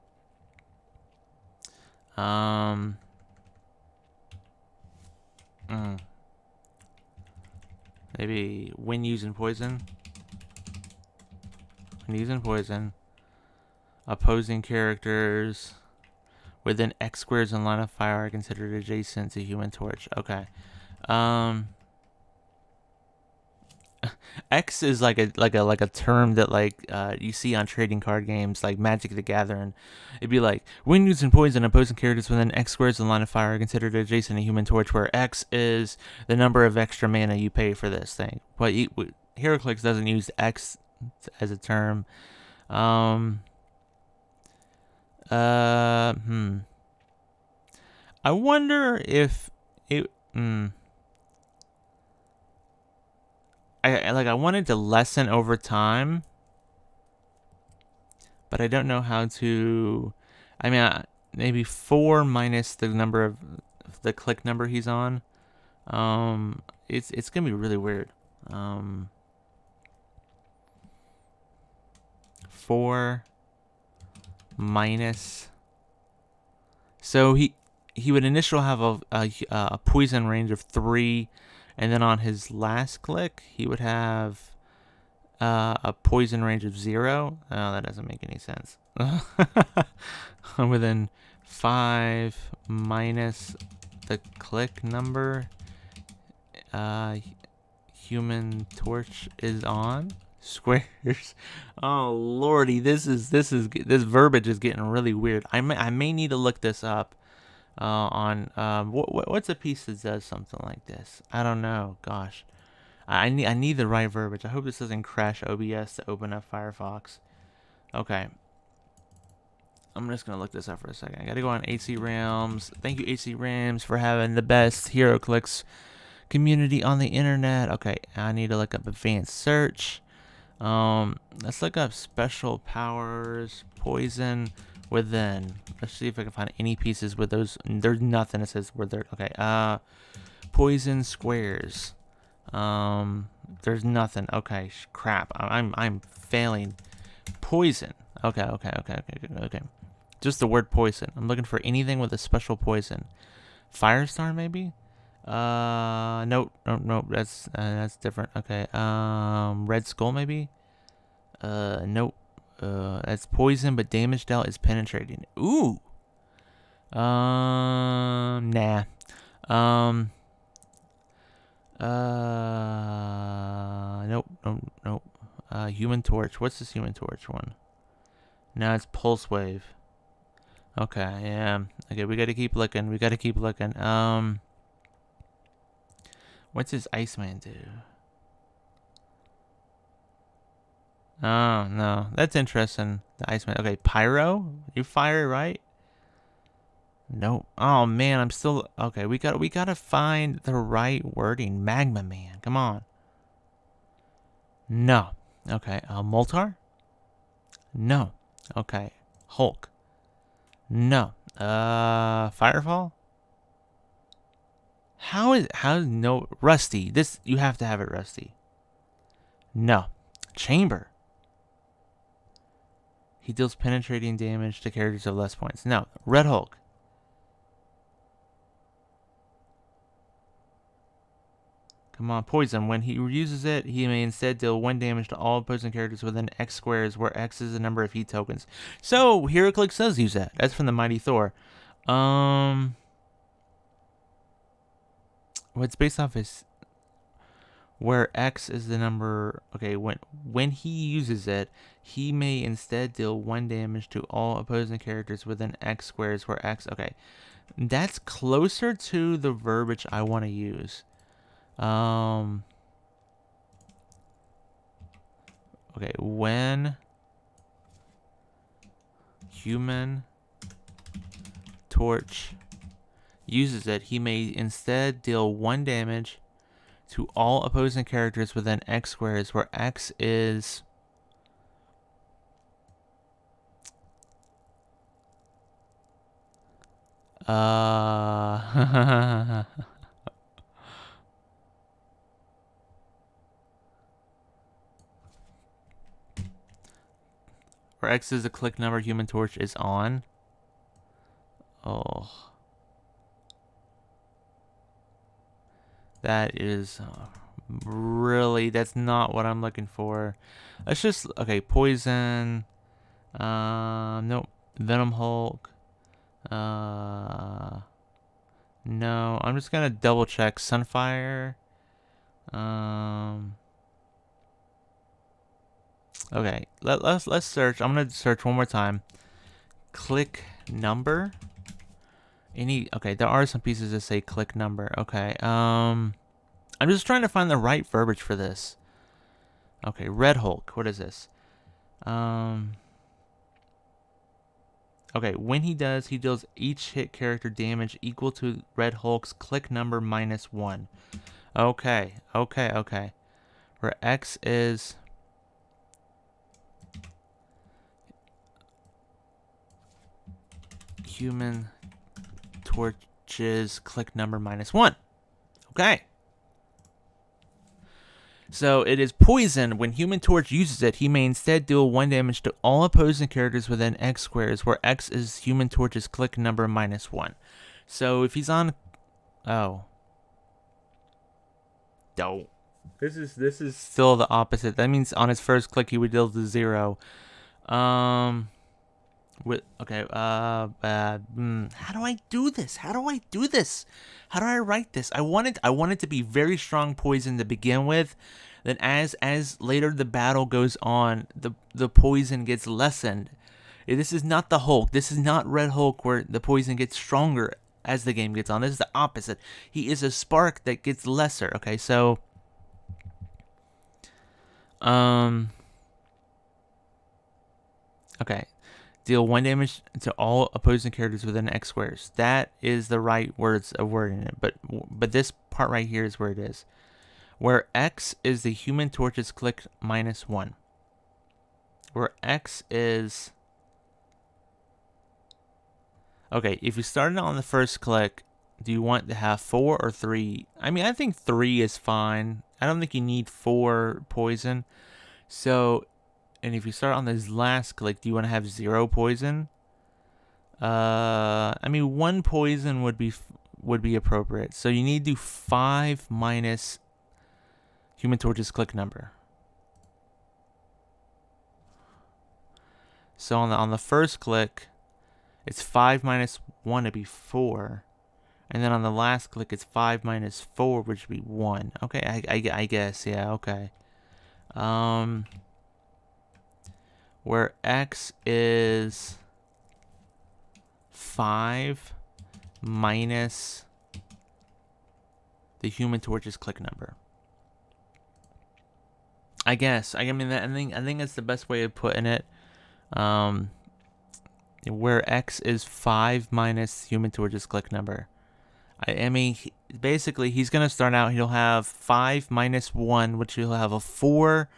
Um. Maybe when using poison. When using poison, opposing characters within X squares and line of fire are considered adjacent to Human Torch. Okay. X is like a term that you see on trading card games like Magic the Gathering. It'd be like when using poison, opposing characters within X squares and line of fire are considered adjacent to Human Torch, where X is the number of extra mana you pay for this thing. But Heroclix doesn't use X as a term. I wonder if it. I wanted to lessen over time, but I don't know how to. I mean, maybe 4 minus the number of the click number he's on. It's gonna be really weird. 4 minus. So he would initially have a poison range of 3. And then on his last click, he would have a poison range of 0. Oh, that doesn't make any sense. Within 5 minus the click number, Human Torch is on squares. Oh lordy, this verbiage is getting really weird. I may need to look this up. What's a piece that does something like this? I don't know. Gosh, I need the right verbiage. I hope this doesn't crash OBS to open up Firefox. Okay, I'm just gonna look this up for a second. I gotta go on AC Realms. Thank you, AC Realms, for having the best Heroclix community on the internet. Okay, I need to look up advanced search. Let's look up special powers poison within. Let's see if I can find any pieces with those. There's nothing that says where they're. Okay. Poison squares. There's nothing. Okay. Crap. I'm failing. Poison. Okay. Just the word poison. I'm looking for anything with a special poison. Firestar maybe. Nope. That's different. Okay. Red Skull maybe. Nope. That's poison, but damage dealt is penetrating. Ooh. Nah. Nope. Human Torch. What's this Human Torch one? No, it's Pulse Wave. Okay, yeah. Okay, we gotta keep looking. What's his Iceman do? Oh, no. That's interesting. The Iceman. Okay, Pyro? You fire, right? Nope. Oh, man, I'm still... Okay, we gotta find the right wording. Magma Man. Come on. No. Okay, Moltar? No. Okay. Hulk? No. Firefall? No... Rusty. This... You have to have it, Rusty. No. Chamber? He deals penetrating damage to characters of less points. No. Red Hulk. Come on, poison. When he uses it, he may instead deal 1 damage to all opposing characters within X squares, where X is the number of heat tokens. So, Heroclix does use that. That's from the Mighty Thor. What's based off his... where X is the number. Okay, when he uses it, he may instead deal 1 damage to all opposing characters within X squares, where X. Okay, that's closer to the verbiage I want to use. Okay, when Human Torch uses it, he may instead deal 1 damage to all opposing characters within X squares, where X is where X is the click number Human Torch is on. Oh. That is really, that's not what I'm looking for. Let's just, okay, Poison. Nope. Venom Hulk. No, I'm just gonna double check Sunfire. Okay, let's search. I'm gonna search one more time. Click number. Okay, there are some pieces that say click number. Okay, I'm just trying to find the right verbiage for this. Okay, Red Hulk. What is this? Okay, when he does, he deals each hit character damage equal to Red Hulk's click number -1. Okay. Where X is Human Torch's click number -1. Okay. So it is poison. When Human Torch uses it, he may instead deal 1 damage to all opposing characters within X squares, where X is Human Torch's click number -1. So if he's on, oh, this is still the opposite. That means on his first click he would deal to 0. How do I do this? How do I write this? I want it to be very strong poison to begin with. Then as later the battle goes on, the poison gets lessened. This is not the Hulk. This is not Red Hulk where the poison gets stronger as the game gets on. This is the opposite. He is a spark that gets lesser. Okay, so okay. Deal 1 damage to all opposing characters within X squares. That is the right words of wording it. But this part right here is where it is. Where X is the Human Torch's click -1. Where X is... Okay, if you started on the first click, do you want to have 4 or 3? I mean, I think 3 is fine. I don't think you need 4 poison. So... And if you start on this last click, do you want to have 0 poison? I mean, 1 poison would be appropriate. So you need to do 5 minus Human Torch's click number. So on the first click, it's 5 minus 1 to be 4. And then on the last click, it's 5 minus 4, which would be 1. Okay, I guess, yeah, okay. Where X is 5 minus the Human Torch's click number. I guess. I mean, I think that's the best way of putting it. Where X is 5 minus Human Torch's click number. I mean, basically, he's gonna start out. He'll have 5 minus 1, which he'll have a 4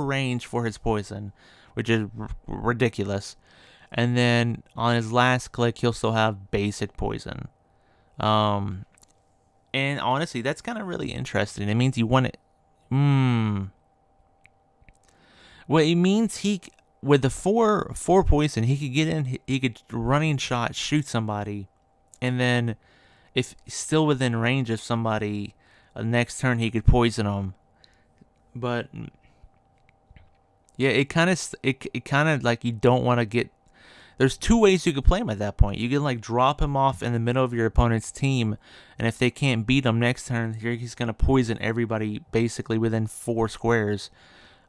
range for his poison, which is ridiculous. And then on his last click, he'll still have basic poison. And honestly, that's kind of really interesting. It means you want it. Well, it means with the 4 poison, he could get in. He could running shot shoot somebody, and then if still within range of somebody, next turn he could poison them. But yeah, it kind of like you don't want to get there's two ways you could play him at that point. You can like drop him off in the middle of your opponent's team, and if they can't beat him next turn, he's gonna poison everybody basically within 4 squares.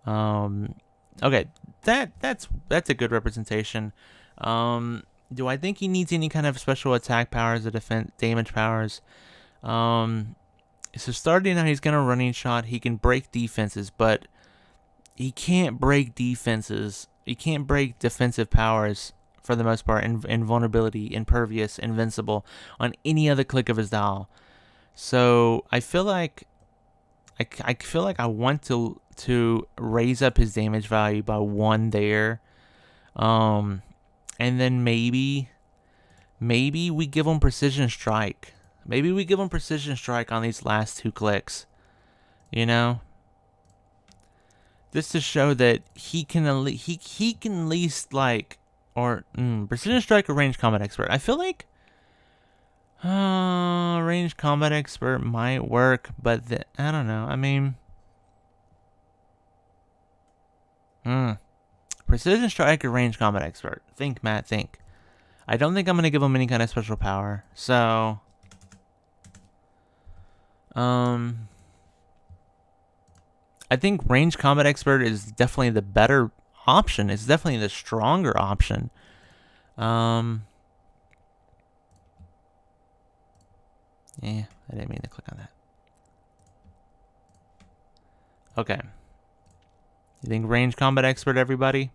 Okay, that's a good representation. Do I think he needs any kind of special attack powers or defense damage powers? So starting out, he's gonna running shot. He can break defenses, but he can't break defenses. He can't break defensive powers for the most part. Invulnerability, impervious, invincible on any other click of his dial. So I feel like I want to raise up his damage value by 1 there. And then maybe we give him precision strike. Maybe we give him precision strike on these last 2 clicks. You know, just to show that he can at least like, or precision strike or range combat expert. I feel like range combat expert might work, but I don't know. I mean, precision strike or range combat expert. Think, Matt. Think. I don't think I'm gonna give him any kind of special power. So, I think range combat expert is definitely the better option. It's definitely the stronger option. Yeah, I didn't mean to click on that. Okay. You think range combat expert, everybody?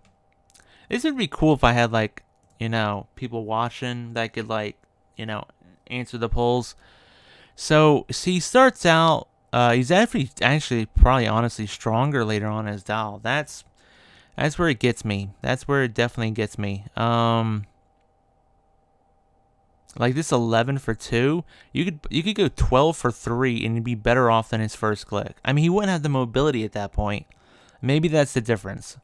This would be cool if I had, like, you know, people watching that could, like, you know, answer the polls. So he starts out, he's actually probably honestly stronger later on as Dal. That's where it gets me. That's where it definitely gets me. Like this 11 for 2, you could go 12 for 3 and you'd be better off than his first click. I mean, he wouldn't have the mobility at that point. Maybe that's the difference.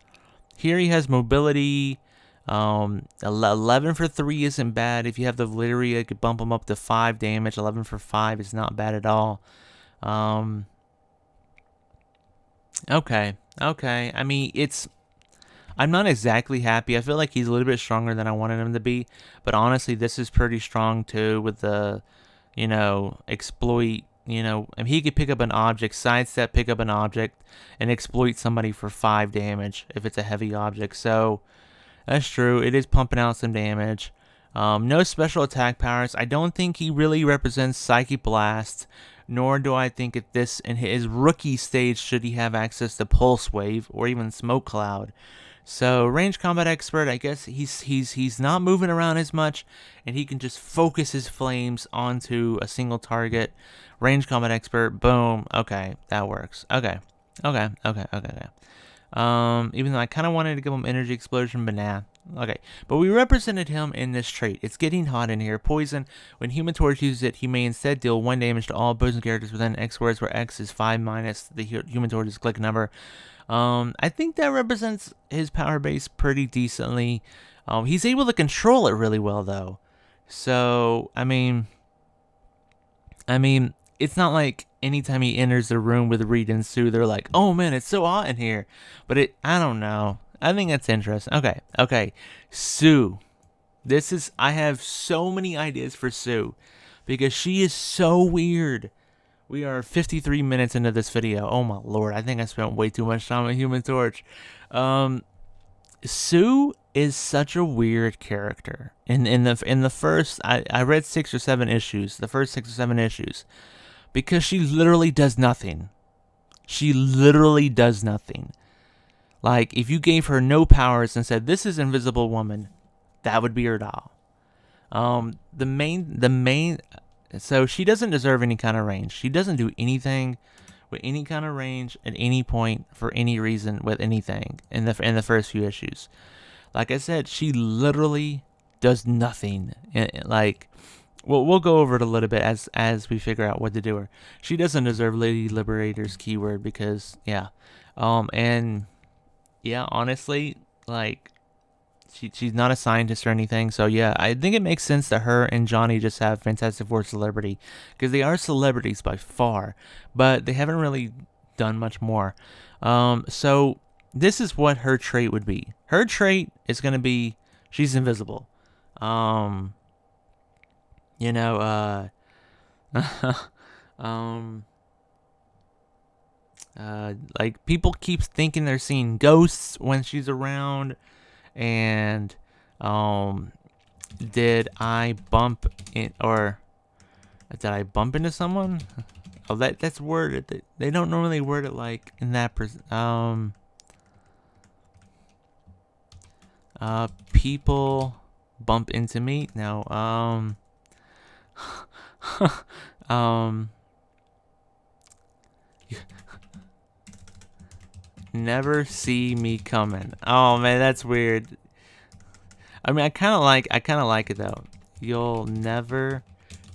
Here he has mobility. 11 for 3 isn't bad. If you have the Valyria, you could bump him up to 5 damage. 11 for 5 is not bad at all. Okay. I mean, I'm not exactly happy. I feel like he's a little bit stronger than I wanted him to be. But honestly, this is pretty strong too with the, you know, exploit. You know, I mean, he could pick up an object, sidestep, pick up an object, and exploit somebody for 5 damage if it's a heavy object. So that's true. It is pumping out some damage. No special attack powers. I don't think he really represents Psychic Blast, nor do I think at this in his rookie stage should he have access to Pulse Wave or even Smoke Cloud. So range combat expert, I guess he's not moving around as much, and he can just focus his flames onto a single target. Range combat expert, boom. Okay, that works. Okay. Even though I kind of wanted to give him energy explosion, but nah. Okay, but we represented him in this trait. It's getting hot in here. Poison. When Human Torch uses it, he may instead deal 1 damage to all opposing characters within X squares, where X is 5 minus the Human Torch's click number. I think that represents his power base pretty decently. He's able to control it really well, though. So, I mean, it's not like anytime he enters the room with Reed and Sue, they're like, "Oh man, it's so hot in here." But I don't know. I think that's interesting. Okay. Sue. I have so many ideas for Sue because she is so weird. We are 53 minutes into this video. Oh my lord, I think I spent way too much time on Human Torch. Sue is such a weird character. In the first, I read 6 or 7 issues. The first 6 or 7 issues, because she literally does nothing. She literally does nothing. Like, if you gave her no powers and said, "This is Invisible Woman," that would be her doll. So she doesn't deserve any kind of range. She doesn't do anything with any kind of range at any point for any reason with anything in the first few issues. Like I said, she literally does nothing. Like, we'll go over it a little bit as we figure out what to do her. She doesn't deserve Lady Liberator's keyword because and yeah, honestly, like, she's not a scientist or anything. So yeah, I think it makes sense that her and Johnny just have Fantastic Four celebrity, because they are celebrities by far, but they haven't really done much more. So this is what her trait would be. Her trait is going to be She's invisible. You know, um, like people keep thinking they're seeing ghosts when she's around, and did I bump into someone? Oh, that's worded. They don't normally word it like in that. People bump into me. No. Um. Never see me coming. Oh man, that's weird. I mean, I kind of like it though. You'll never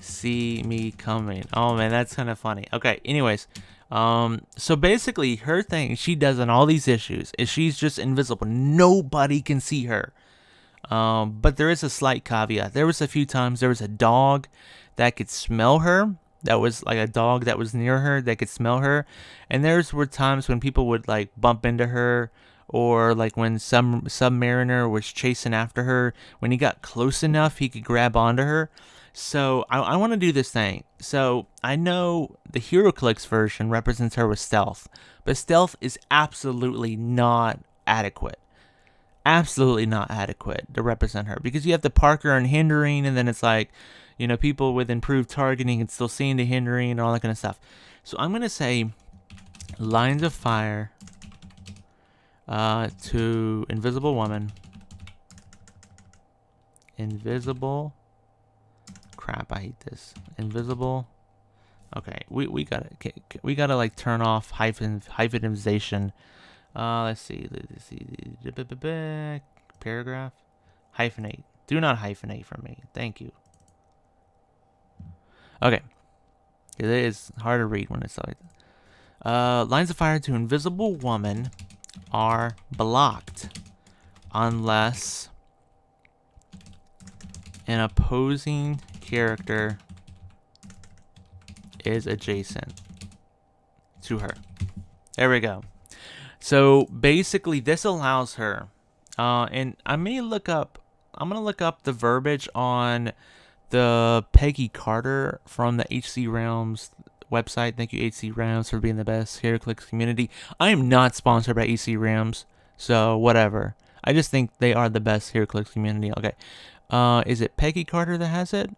see me coming. Oh man, that's kind of funny. Okay, anyways, so basically her thing she does on all these issues is she's just invisible. Nobody can see her. But there is a slight caveat. There was a few times there was a dog that could smell her. That was like a dog that was near her that could smell her. And were times when people would like bump into her, or like when some submariner was chasing after her. When he got close enough, he could grab onto her. So I want to do this thing. So I know the Heroclix version represents her with stealth, but stealth is absolutely not adequate. Absolutely not adequate to represent her, because you have the Parker and hindering, and then it's like, people with improved targeting and still seeing the hindering and all that kind of stuff. So I'm gonna say lines of fire to invisible woman. Invisible. Crap, I hate this. Invisible. Okay, we gotta like turn off hyphenization. Let's see. Paragraph. Hyphenate. Do not hyphenate for me. Thank you. Okay. It is hard to read when it's like that. Lines of fire to invisible woman are blocked unless an opposing character is adjacent to her. There we go. So basically, this allows her, and I'm gonna look up the verbiage on the Peggy Carter from the HC Realms website. Thank you, HC Realms, for being the best Heroclix community. I am not sponsored by HC Realms, so whatever. I just think they are the best Heroclix community. Okay, is it Peggy Carter that has it?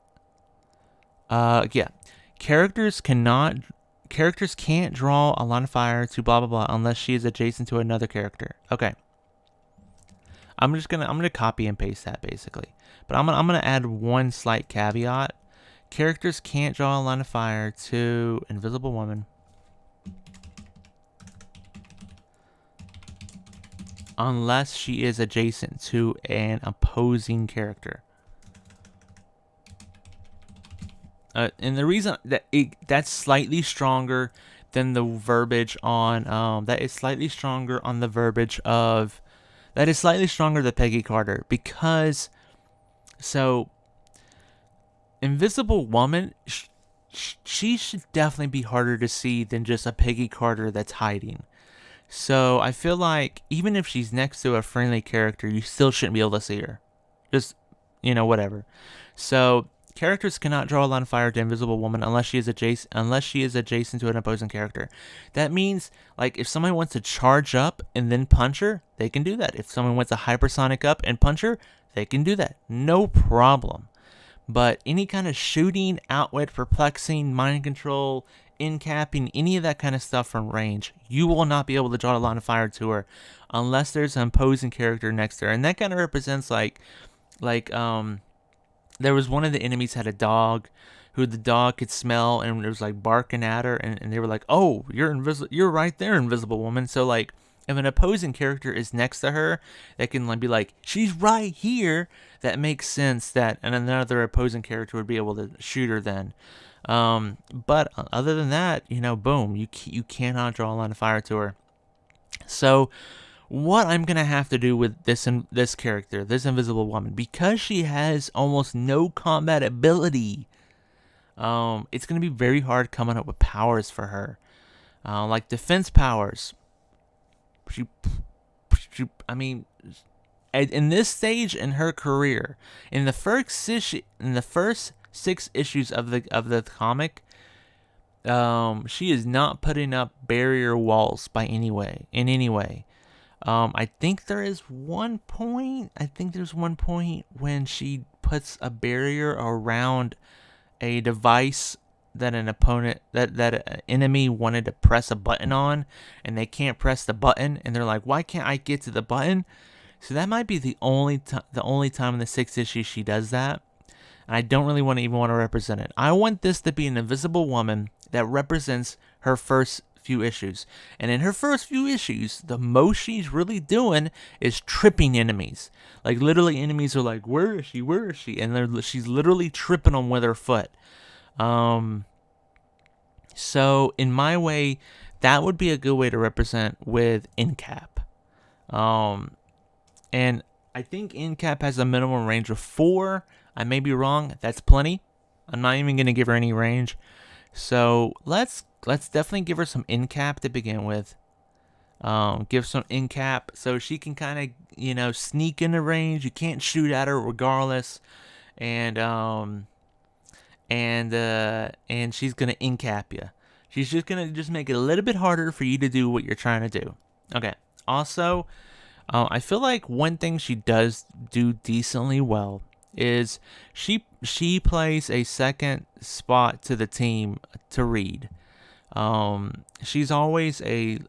Yeah. Characters can't draw a line of fire to blah blah blah unless she is adjacent to another character. Okay. I'm gonna copy and paste that basically. But I'm gonna add one slight caveat. Characters can't draw a line of fire to invisible woman unless she is adjacent to an opposing character. And the reason that that's slightly stronger than the verbiage on that is slightly stronger on the verbiage of that is slightly stronger than Peggy Carter, because so invisible woman she should definitely be harder to see than just a Peggy Carter that's hiding. So I feel like even if she's next to a friendly character, you still shouldn't be able to see her. Just whatever. So characters cannot draw a line of fire to invisible woman unless she is adjacent to an opposing character. That means like if someone wants to charge up and then punch her, they can do that. If someone wants to hypersonic up and punch her, they can do that. No problem. But any kind of shooting, outwit, perplexing, mind control, incapping, any of that kind of stuff from range, you will not be able to draw a line of fire to her unless there's an opposing character next to her. And that kind of represents like there was one of the enemies had a dog who the dog could smell and it was like barking at her, and they were like, oh, you're right there, invisible woman. So like if an opposing character is next to her, they can like be like, she's right here. That makes sense that and another opposing character would be able to shoot her then. But other than that, boom, you cannot draw a line of fire to her. So what I'm gonna have to do with this character, this invisible woman, because she has almost no combat ability, it's gonna be very hard coming up with powers for her, like defense powers. I mean, in this stage in her career, in the first 6 issues of the comic, she is not putting up barrier walls in any way. I think there's one point when she puts a barrier around a device that an enemy wanted to press a button on, and they can't press the button, and they're like, why can't I get to the button? So that might be the only time in the 6th issue she does that. And I don't really want to represent it. I want this to be an invisible woman that represents her first few issues. And in her first few issues, the most she's really doing is tripping enemies. Like, literally, enemies are like, where is she? Where is she? And she's literally tripping them with her foot. So in my way, that would be a good way to represent with Incap. And I think Incap has a minimum range of 4. I may be wrong. That's plenty. I'm not even going to give her any range. So let's definitely give her some Incap to begin with. Give some Incap so she can kind of, sneak in the range. You can't shoot at her regardless. And she's gonna Incap you. She's just gonna make it a little bit harder for you to do what you're trying to do. Okay. Also, I feel like one thing she does do decently well is she plays a second spot to the team to read. She's always a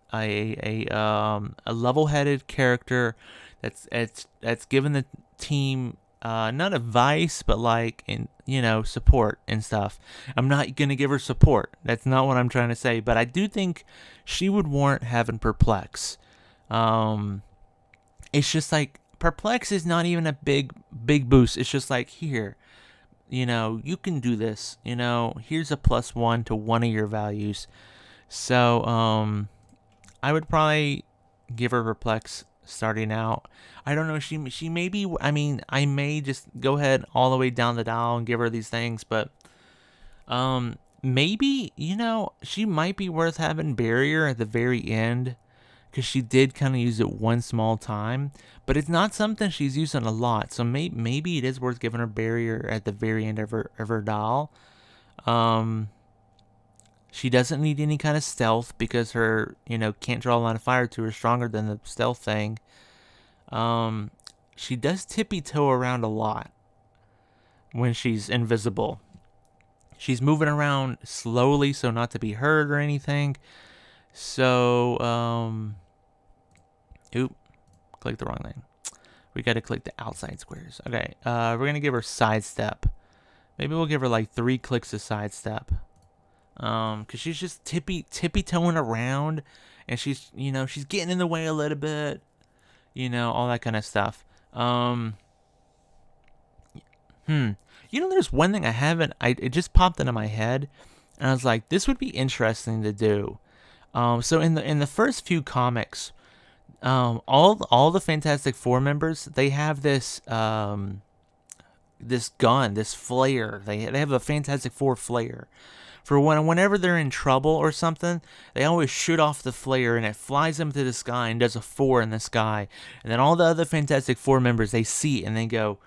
level-headed character that's given the team not advice, but support and stuff. I'm not gonna give her support. That's not what I'm trying to say. But I do think she would warrant having Perplex. It's just like Perplex is not even a big boost. It's just like, here, you can do this. Here's a +1 to one of your values. So I would probably give her Perplex starting out. I don't know. She may be. I mean, I may just go ahead all the way down the dial and give her these things, but maybe she might be worth having Barrier at the very end, because she did kind of use it one small time, but it's not something she's using a lot. So maybe it is worth giving her Barrier at the very end of her dial. She doesn't need any kind of stealth because her, can't draw a line of fire to her stronger than the stealth thing. She does tippy-toe around a lot when she's invisible. She's moving around slowly so not to be hurt or anything. So, click the wrong thing. We got to click the outside squares. Okay, we're going to give her sidestep. Maybe we'll give her like 3 clicks of sidestep. Because she's just tippy-toeing around, and she's getting in the way a little bit, all that kind of stuff. There's one thing it just popped into my head, and I was like, this would be interesting to do. So in the first few comics, all the Fantastic Four members, they have this gun, this flare. They have a Fantastic Four flare. For whenever they're in trouble or something, they always shoot off the flare, and it flies them to the sky and does a 4 in the sky. And then all the other Fantastic Four members, they see it and they go,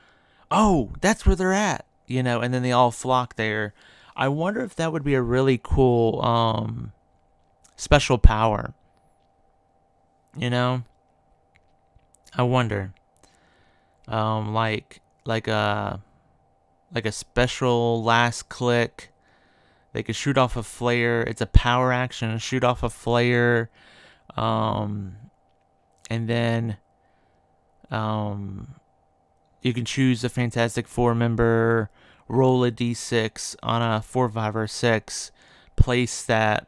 oh, that's where they're at, and then they all flock there. I wonder if that would be a really cool special power. I wonder. Like a special last click. They could shoot off a flare. It's a power action. Shoot off a flare. And then you can choose a Fantastic Four member, roll a d6 on a 4, 5, or 6, place that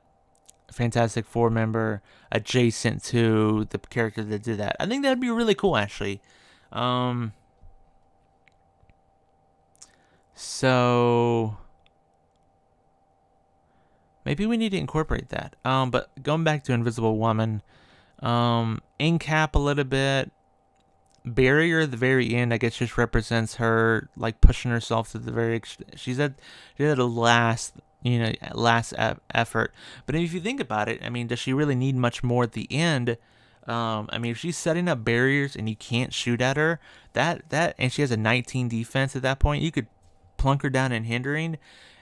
Fantastic Four member adjacent to the character that did that. I think that'd be really cool, actually. So maybe we need to incorporate that. But going back to Invisible Woman, Incap a little bit. Barrier at the very end, I guess, just represents her like pushing herself to the very. She's at a last effort. But if you think about it, I mean, does she really need much more at the end I mean, if she's setting up barriers and you can't shoot at her, and she has a 19 defense at that point, you could plunk her down in hindering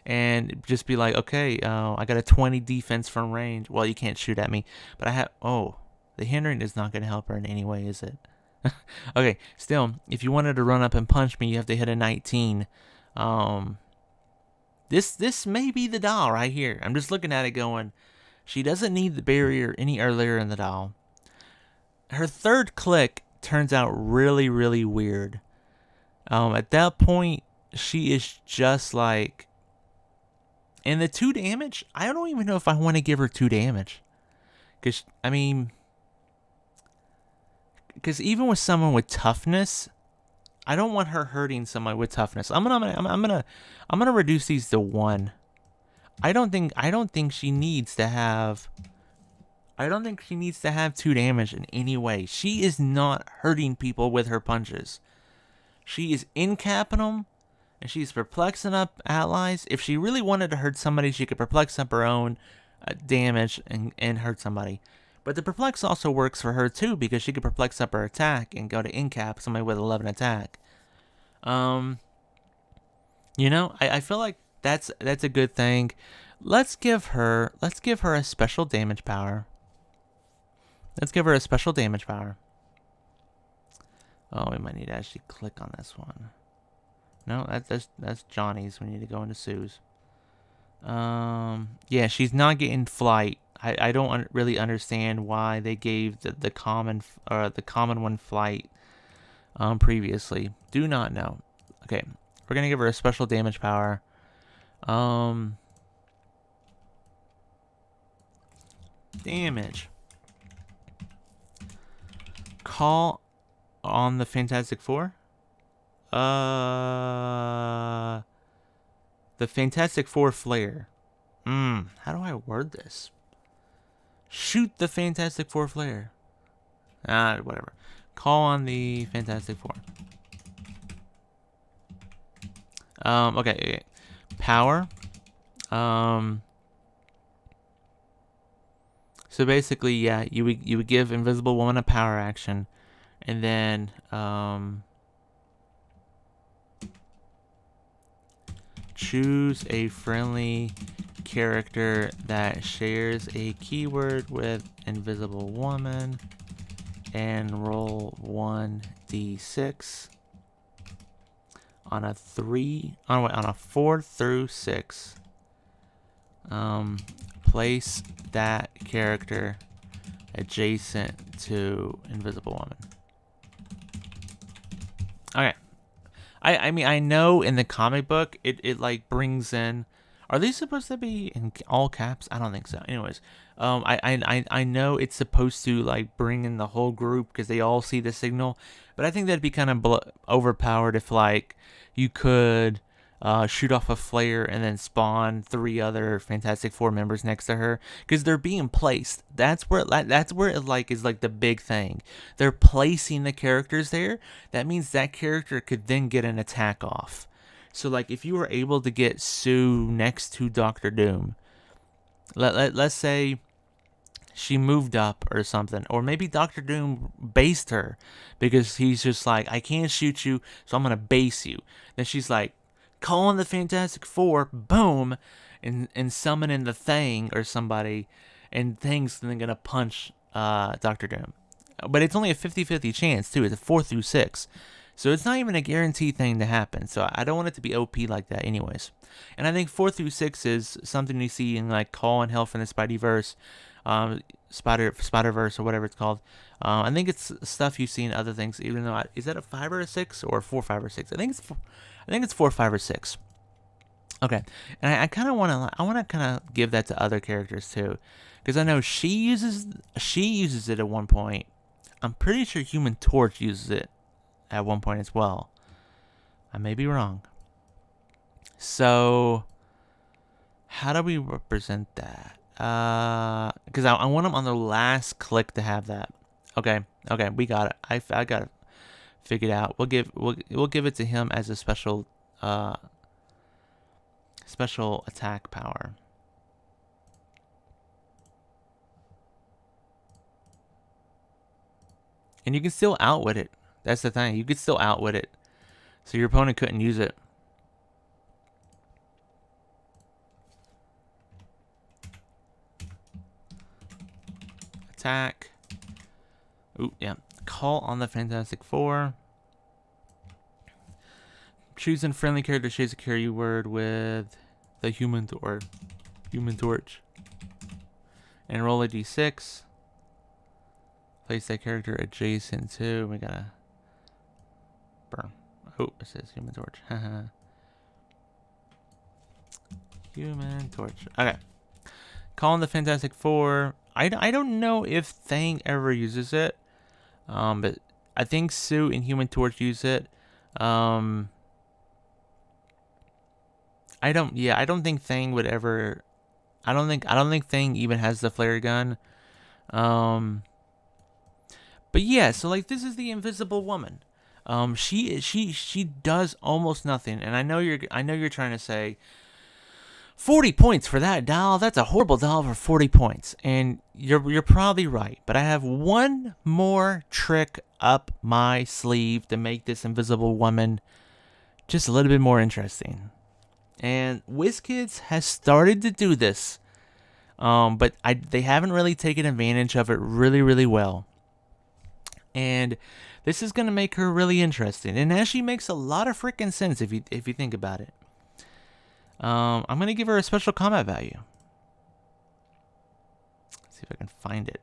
and just be like, okay, I got a 20 defense from range. Well, you can't shoot at me, but I have, oh, the hindering is not going to help her in any way, is it? Okay, still, if you wanted to run up and punch me, you have to hit a 19. This may be the doll right here. I'm just looking at it going, she doesn't need the barrier any earlier in the doll. Her third click turns out really, really weird. At that point, she is just like... And the 2 damage, I don't even know if I want to give her 2 damage. Because, I mean... Because even with someone with toughness, I don't want her hurting someone with toughness. I'm gonna reduce these to 1. I don't think she needs to have 2 damage in any way. She is not hurting people with her punches. She is incapping them, and she's perplexing up allies. If she really wanted to hurt somebody, she could perplex up her own damage and hurt somebody. But the perplex also works for her too, because she could perplex up her attack and go to incap somebody with 11 attack. I feel like that's a good thing. Let's give her a special damage power. Oh, we might need to actually click on this one. No, that's Johnny's. We need to go into Sue's. Yeah, she's not getting flight. I don't really understand why they gave the common one flight previously. Do not know. Okay, we're gonna give her a special damage power. Damage. Call on the Fantastic Four. The Fantastic Four flare. How do I word this? Shoot the Fantastic Four flare. Whatever. Call on the Fantastic Four. Okay. Power. So basically, yeah, you would give Invisible Woman a power action, and then choose a friendly character that shares a keyword with Invisible Woman, and roll 1d6 on a 4 through 6. Place that character adjacent to Invisible Woman. Okay. I mean, I know in the comic book it like brings in... Are these supposed to be in all caps? I don't think so. Anyways, I know it's supposed to like bring in the whole group because they all see the signal, but I think that'd be kind of overpowered if like you could shoot off a flare and then spawn 3 other Fantastic Four members next to her, because they're being placed. That's where it like is like the big thing. They're placing the characters there. That means that character could then get an attack off. So like if you were able to get Sue next to Doctor Doom, let's say she moved up or something, or maybe Doctor Doom based her because he's just like, I can't shoot you, so I'm gonna base you. Then she's like, call on the Fantastic Four, boom, and summon in the Thing or somebody, and Thing's then gonna punch Doctor Doom. But it's only a 50-50 chance too. It's a 4 through 6. So it's not even a guaranteed thing to happen. So I don't want it to be OP like that anyways. And I think 4 through 6 is something you see in like Call and Hell from the Spideyverse, Spider-Verse or whatever it's called. I think it's stuff you see in other things, even though is that a 5 or a 6 or a 4, 5 or 6? I think it's 4, 5 or 6. Okay. And I kind of want to kind of give that to other characters too, because I know she uses it at one point. I'm pretty sure Human Torch uses it at one point as well. I may be wrong. So, how do we represent that? Because I want them on the last click to have that. Okay, we got it. I got it figured out. We'll give it to him as a special attack power. And you can still outwit it. That's the thing. You could still outwit it. So your opponent couldn't use it. Attack. Ooh, yeah. Call on the Fantastic Four. Choose a friendly character shades a carry word with the Human Torch. And roll a d6. Place that character adjacent to. We gotta burn. Oh, it says Human Torch. Human Torch. Okay. Call on the Fantastic Four. I don't know if Thang ever uses it. But I think Sue and Human Torch use it. I don't think Thang would ever. I don't think Thang even has the flare gun. But yeah, so like this is the Invisible Woman. She does almost nothing, and I know you're trying to say 40 points for that doll. That's a horrible doll for 40 points, and you're probably right. But I have one more trick up my sleeve to make this Invisible Woman just a little bit more interesting. And Wizkids has started to do this, but they haven't really taken advantage of it really well. And this is gonna make her really interesting, and actually makes a lot of freaking sense if you think about it. I'm gonna give her a special combat value. Let's see if I can find it.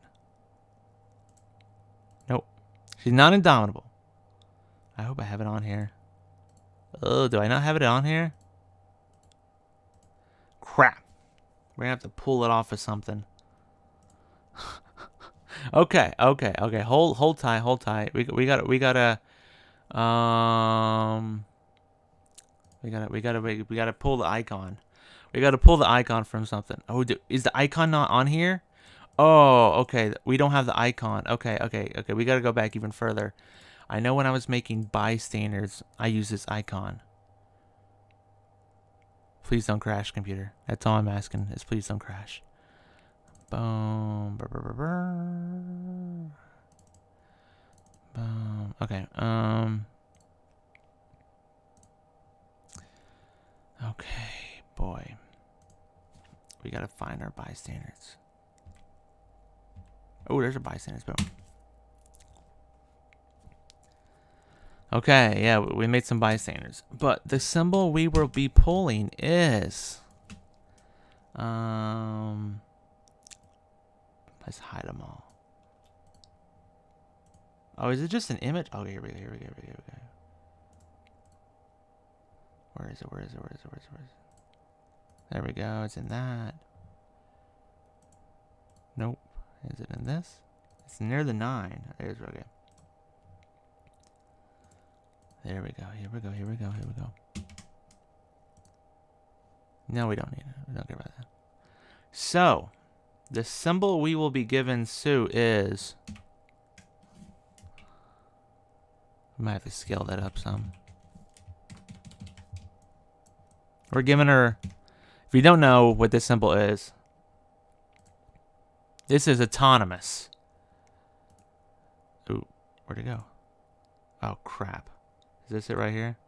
Nope, she's not indomitable. I hope I have it on here. Oh, do I not have it on here? Crap. We're gonna have to pull it off of something. Okay. Hold tight. We gotta pull the icon. We gotta pull the icon from something. Oh, is the icon not on here? Oh, okay. We don't have the icon. Okay. We gotta go back even further. I know when I was making bystanders, I used this icon. Please don't crash, computer. That's all I'm asking, is please don't crash. Boom. Boom. Okay. Okay, boy. We gotta find our bystanders. Oh, there's a bystanders. Boom. Okay, yeah, we made some bystanders. But the symbol we will be pulling is... Let's hide them all. Oh, is it just an image? Oh, here we go. Where is it? There we go. It's in that. Nope. Is it in this? It's near the 9. There's okay. There we go. Here we go. No, we don't need it. We don't care about that. So, the symbol we will be given Sue is... I might have to scale that up some. We're giving her... If you don't know what this symbol is, this is autonomous. Ooh, where'd it go? Oh, crap. Is this it right here?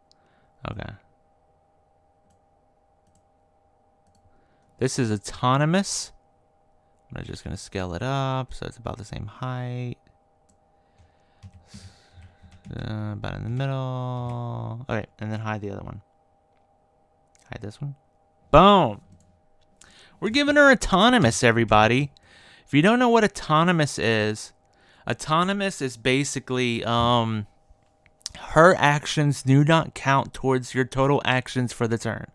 Okay. This is autonomous. I'm just going to scale it up so it's about the same height. About in the middle. Okay, and then hide the other one. Hide this one. Boom! We're giving her autonomous, everybody. If you don't know what autonomous is basically her actions do not count towards your total actions for the turn.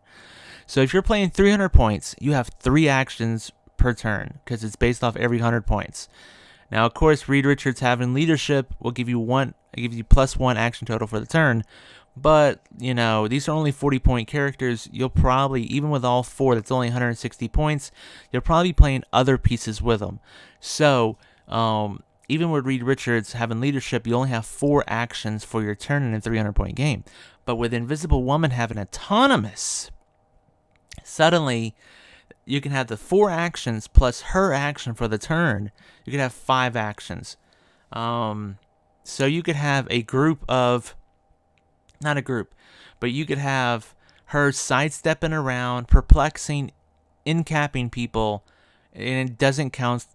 So if you're playing 300 points, you have 3 actions per turn because it's based off every 100 points. Now, of course, Reed Richards having leadership will give you +1 action total for the turn. But, you know, these are only 40-point characters. You'll probably, even with all 4, that's only 160 points, you'll probably be playing other pieces with them. So, even with Reed Richards having leadership, you only have 4 actions for your turn in a 300-point game. But with Invisible Woman having autonomous, suddenly you can have the 4 actions plus her action for the turn. You can have 5 actions. So you could have a group of, not a group, but you could have her sidestepping around, perplexing, incapping people, and it doesn't count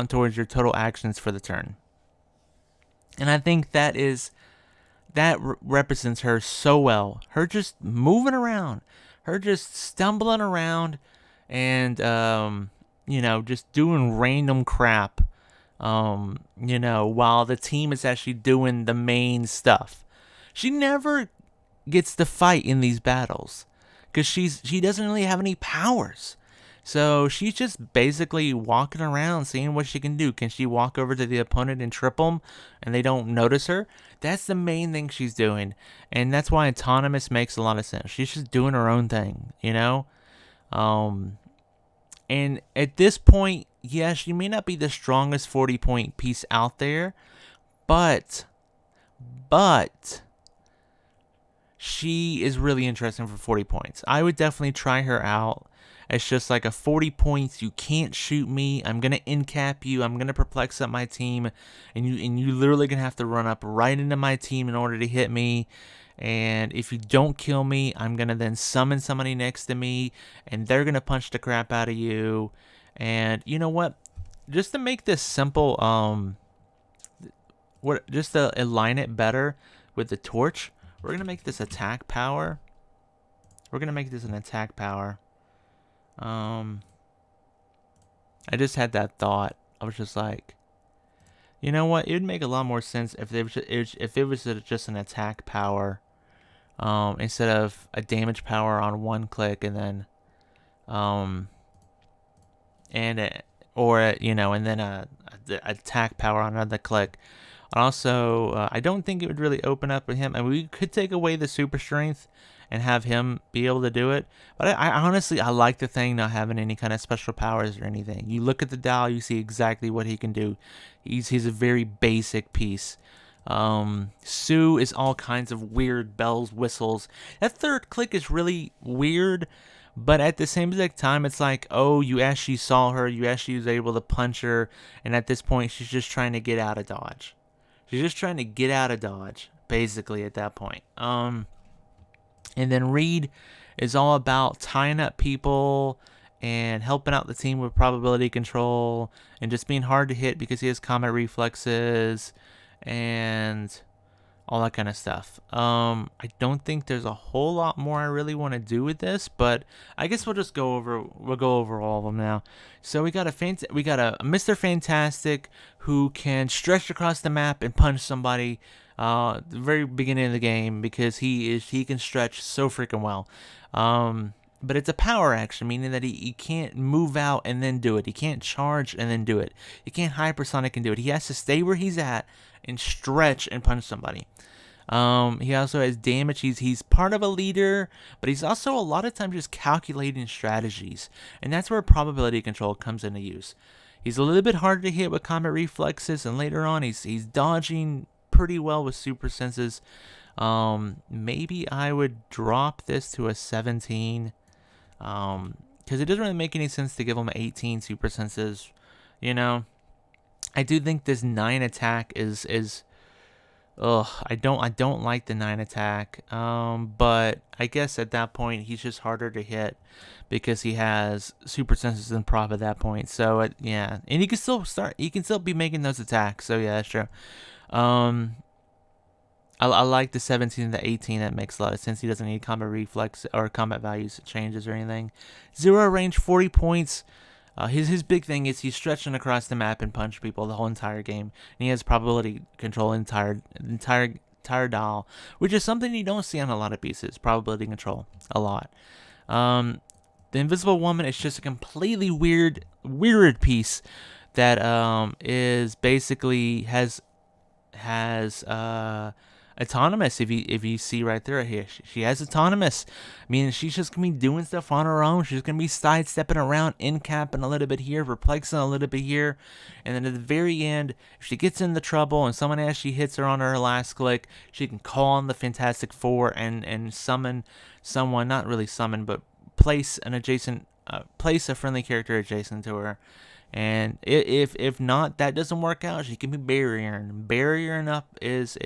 towards your total actions for the turn. And I think that represents her so well. Her just moving around, her just stumbling around, and just doing random crap. While the team is actually doing the main stuff. She never gets to fight in these battles because she doesn't really have any powers. So she's just basically walking around seeing what she can do. Can she walk over to the opponent and trip them and they don't notice her? That's the main thing she's doing. And that's why autonomous makes a lot of sense. She's just doing her own thing, And at this point, yeah, she may not be the strongest 40-point piece out there, but she is really interesting for 40 points. I would definitely try her out. It's just like a 40 points. You can't shoot me. I'm gonna incap you. I'm gonna perplex up my team, and you literally gonna have to run up right into my team in order to hit me. And if you don't kill me, I'm gonna then summon somebody next to me, and they're gonna punch the crap out of you. And you know what? Just to make this simple, just to align it better with the torch, we're gonna make this attack power. We're gonna make this an attack power. I just had that thought. I was just like, you know what? It would make a lot more sense if it was just an attack power, instead of a damage power on one click and then, and then a attack power on another click. Also, I don't think it would really open up with him. I mean, we could take away the super strength and have him be able to do it. But I honestly, I like the thing not having any kind of special powers or anything. You look at the dial, you see exactly what he can do. He's a very basic piece. Sue is all kinds of weird bells, whistles. That third click is really weird, but at the same exact time, it's like, oh, you actually saw her, you actually was able to punch her, and at this point, she's just trying to get out of dodge. She's just trying to get out of dodge, basically, at that point. And then Reed is all about tying up people and helping out the team with probability control and just being hard to hit because he has combat reflexes and all that kind of stuff. I don't think there's a whole lot more I really want to do with this, but I guess we'll go over all of them now. So we got a Mr. Fantastic who can stretch across the map and punch somebody the very beginning of the game because he can stretch so freaking well. But it's a power action, meaning that he can't move out and then do it. He can't charge and then do it. He can't hypersonic and do it. He has to stay where he's at and stretch and punch somebody. He also has damage. He's part of a leader, but he's also a lot of times just calculating strategies, and that's where probability control comes into use. He's a little bit harder to hit with combat reflexes, and later on he's dodging pretty well with super senses. Maybe I would drop this to a 17, because it doesn't really make any sense to give him 18 super senses. I do think this 9 attack is I don't like the 9 attack. But I guess at that point he's just harder to hit because he has super senses and prop at that point. So yeah, and he can still be making those attacks. So yeah, that's true. I like the 17 and the 18. That makes a lot of sense. He doesn't need combat reflex or combat values changes or anything. 0 range, 40 points. His big thing is he's stretching across the map and punch people the whole entire game. And he has probability control entire dial, which is something you don't see on a lot of pieces. Probability control a lot. The Invisible Woman is just a completely weird piece that is basically has autonomous. If you see right there, here she has autonomous. I mean, she's just gonna be doing stuff on her own. She's gonna be sidestepping around, incapping a little bit here, perplexing a little bit here, and then at the very end, if she gets into trouble and someone actually hits her on her last click, she can call on the Fantastic Four and summon someone. Not really summon, but place a friendly character adjacent to her. And if not, that doesn't work out, she can be barriering. Barriering up is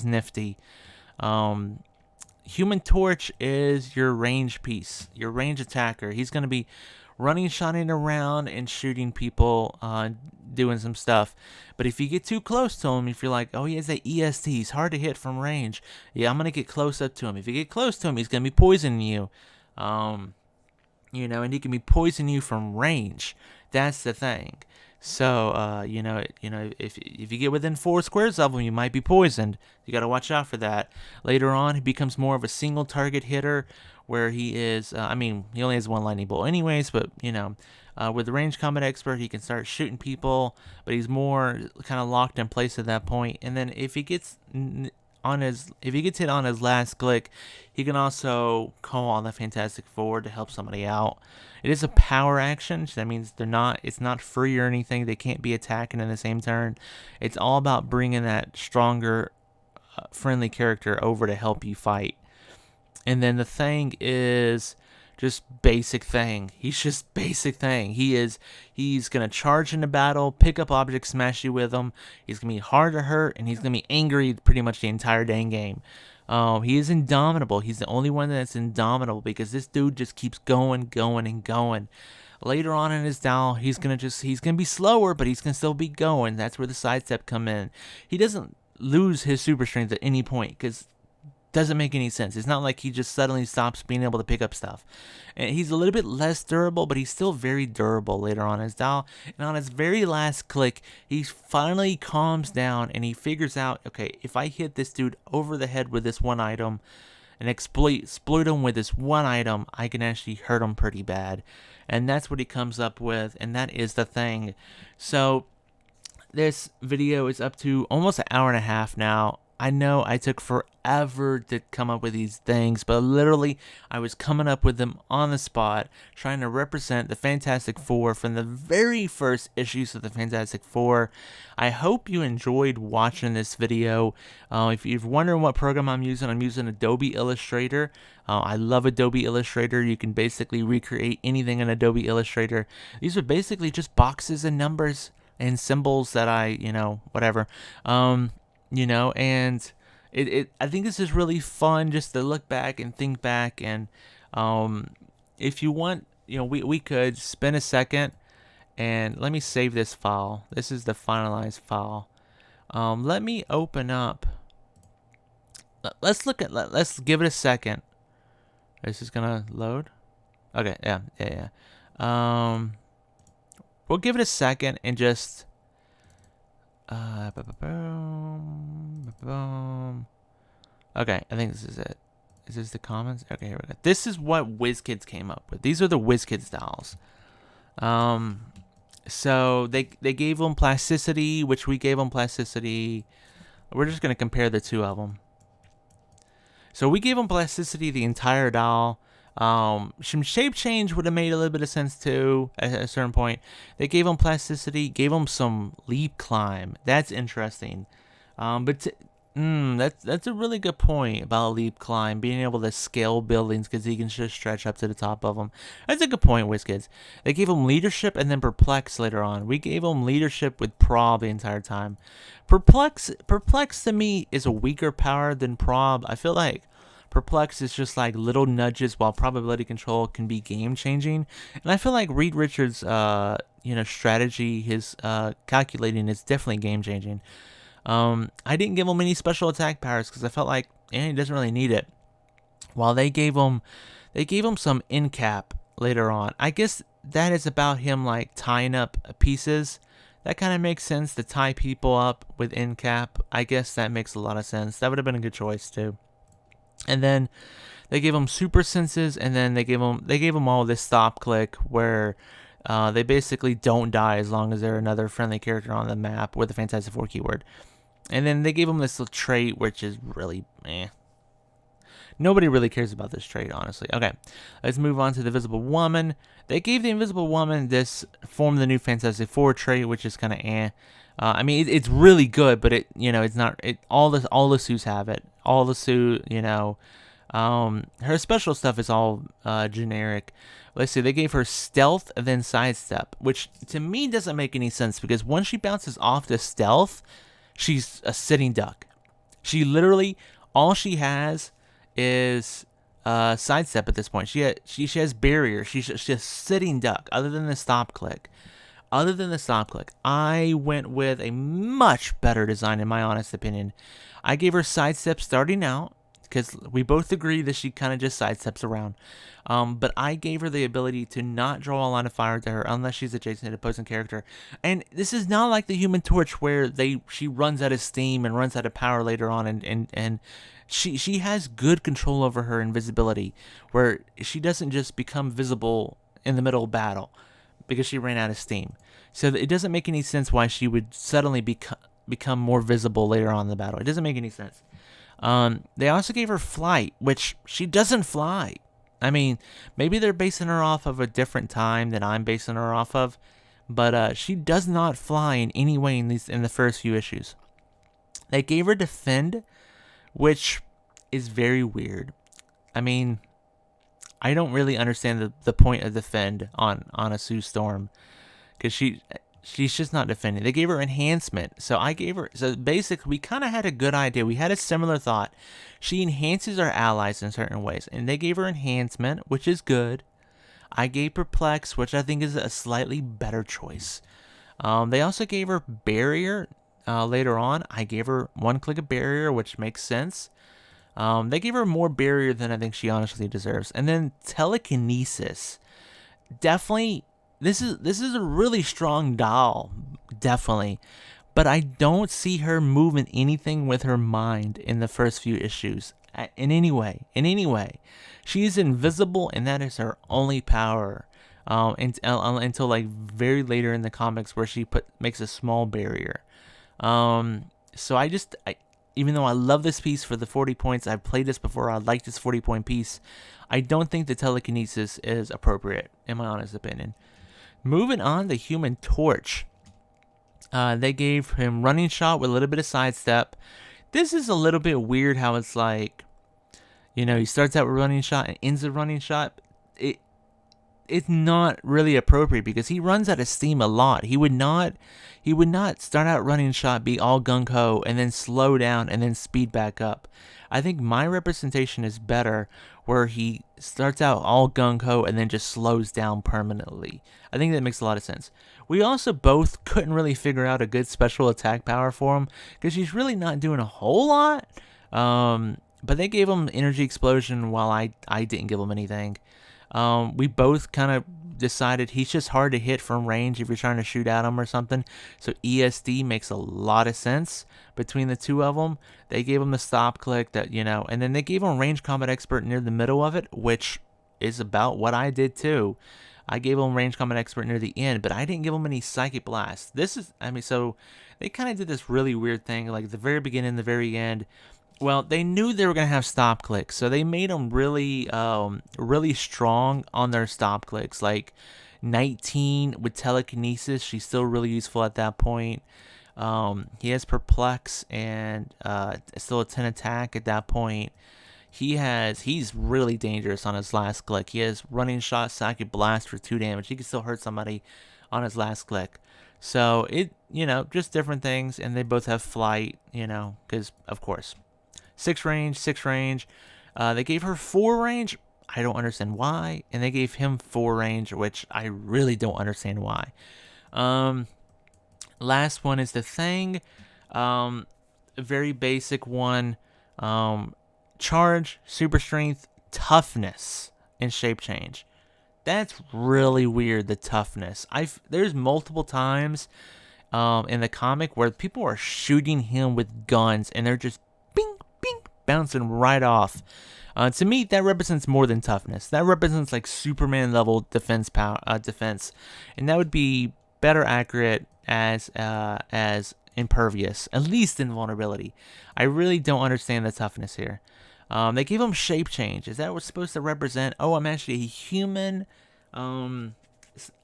nifty. Human Torch is your range piece, your range attacker. He's going to be running, shotting around, and shooting people, doing some stuff. But if you get too close to him, if you're like, oh, he has that EST, he's hard to hit from range. Yeah, I'm going to get close up to him. If you get close to him, he's going to be poisoning you. And he can be poisoning you from range. That's the thing. So, if you get within 4 squares of him, you might be poisoned. You got to watch out for that. Later on, he becomes more of a single target hitter, where he is. He only has 1 lightning bolt, anyways. But with the range combat expert, he can start shooting people, but he's more kind of locked in place at that point. And then if he gets hit on his last click, he can also call on the Fantastic Four to help somebody out. It is a power action, so that means it's not free or anything. They can't be attacking in the same turn. It's all about bringing that stronger, friendly character over to help you fight. And then the thing is just basic thing. He's just basic thing. He's gonna charge into battle, pick up objects, smash you with them. He's gonna be hard to hurt, and he's gonna be angry pretty much the entire dang game. He is indomitable. He's the only one that's indomitable because this dude just keeps going and going. Later on in his dial, he's gonna be slower, but he's gonna still be going. That's where the sidestep come in. He doesn't lose his super strength at any point because doesn't make any sense. It's not like he just suddenly stops being able to pick up stuff. And he's a little bit less durable, but he's still very durable later on his dial. And on his very last click, he finally calms down and he figures out, okay, if I hit this dude over the head with this one item and exploit him with this one item, I can actually hurt him pretty bad. And that's what he comes up with, and that is the thing. So this video is up to almost an hour and a half now. I know I took forever to come up with these things, but literally I was coming up with them on the spot, trying to represent the Fantastic Four from the very first issues of the Fantastic Four. I hope you enjoyed watching this video. If you're wondering what program I'm using Adobe Illustrator. I love Adobe Illustrator. You can basically recreate anything in Adobe Illustrator. These are basically just boxes and numbers and symbols that whatever. And I think this is really fun just to look back and think back. And if you want, we could spend a second and let me save this file. This is the finalized file. Let me open up. Let's give it a second. This is gonna load. Okay, yeah. We'll give it a second and just. Okay, I think this is it. Is this the comments? Okay, here we go. This is what Wizkids came up with. These are the Wizkids dolls. So they gave them plasticity, which we gave them plasticity. We're just gonna compare the two of them. So we gave them plasticity the entire doll. Some shape change would have made a little bit of sense too at a certain point. They gave him plasticity, gave him some leap climb. That's interesting. That's a really good point about leap climb, being able to scale buildings because he can just stretch up to the top of them. That's a good point, Wizkids. They gave him leadership and then perplex later on. We gave him leadership with prob the entire time. Perplex to me is a weaker power than prob. I feel like perplex is just like little nudges, while probability control can be game changing. And I feel like Reed Richards' strategy, his calculating is definitely game changing. I didn't give him any special attack powers because I felt like he doesn't really need it. While they gave him some end cap later on. I guess that is about him like tying up pieces. That kind of makes sense, to tie people up with end cap. I guess that makes a lot of sense. That would have been a good choice too. And then they gave him super senses, and then they gave him all this stop click where they basically don't die as long as they're another friendly character on the map with the Fantastic Four keyword. And then they gave him this little trait, which is really Nobody really cares about this trait, honestly. Okay, let's move on to the Invisible Woman. They gave the Invisible Woman this Form the New Fantastic Four trait, which is kind of I mean, it's really good, but it's not. All the suits have it. All the suit, Her special stuff is all generic. Let's see, they gave her stealth and then sidestep, which to me doesn't make any sense because once she bounces off the stealth, she's a sitting duck. She literally, all she has is sidestep at this point. She has barrier. She's just sitting duck. Other than the stop click, I went with a much better design in my honest opinion. I gave her sidestep starting out because we both agree that she kind of just sidesteps around. But I gave her the ability to not draw a line of fire to her unless she's adjacent to the opposing character. And this is not like the Human Torch where she runs out of steam and runs out of power later on, and she has good control over her invisibility, where she doesn't just become visible in the middle of battle because she ran out of steam. So it doesn't make any sense why she would suddenly become more visible later on in the battle. It doesn't make any sense. They also gave her flight, which she doesn't fly. I mean, maybe they're basing her off of a different time than I'm basing her off of, but she does not fly in any way in the first few issues. They gave her defend, which is very weird. I mean, I don't really understand the point of defend on a Sue Storm, because she's just not defending. They gave her enhancement. So basically we kind of had a good idea. We had a similar thought. She enhances our allies in certain ways, and they gave her enhancement, which is good. I gave perplex, which I think is a slightly better choice. They also gave her barrier later on. I gave her one click of barrier, which makes sense. They gave her more barrier than I think she honestly deserves. And then telekinesis. Definitely, this is a really strong doll, definitely. But I don't see her moving anything with her mind in the first few issues. In any way. She is invisible, and that is her only power. Until like very later in the comics where she makes a small barrier. So even though I love this piece for the 40 points, I've played this before, I like this 40-point piece, I don't think the telekinesis is appropriate, in my honest opinion. Moving on, the Human Torch. They gave him running shot with a little bit of sidestep. This is a little bit weird how it's like, he starts out with running shot and ends with running shot. It's not really appropriate because he runs out of steam a lot. He would not start out running shot, be all gung-ho, and then slow down and then speed back up. I think my representation is better where he starts out all gung-ho and then just slows down permanently. I think that makes a lot of sense. We also both couldn't really figure out a good special attack power for him because he's really not doing a whole lot. But they gave him energy explosion while I didn't give him anything. We both kind of decided he's just hard to hit from range if you're trying to shoot at him or something. So ESD makes a lot of sense between the two of them. They gave him the stop click and then they gave him range combat expert near the middle of it, which is about what I did too. I gave him range combat expert near the end, but I didn't give him any psychic blast. So they kind of did this really weird thing, like the very beginning, the very end. Well, they knew they were going to have stop clicks, so they made them really, really strong on their stop clicks. Like 19 with telekinesis, she's still really useful at that point. He has perplex and still a 10 attack at that point. He's really dangerous on his last click. He has running shot, psychic blast for 2 damage. He can still hurt somebody on his last click. So just different things, and they both have flight, because of course. 6 range. They gave her 4 range. I don't understand why. And they gave him 4 range, which I really don't understand why. Last one is the Thing. A very basic one. Charge, super strength, toughness, and shape change. That's really weird, the toughness. There's multiple times in the comic where people are shooting him with guns, and they're just bouncing right off. To me, that represents more than toughness. That represents like Superman level defense, and that would be better accurate as impervious, at least invulnerability. I really don't understand the toughness here. They gave him shape change. Is that what's supposed to represent? Oh, I'm actually a human.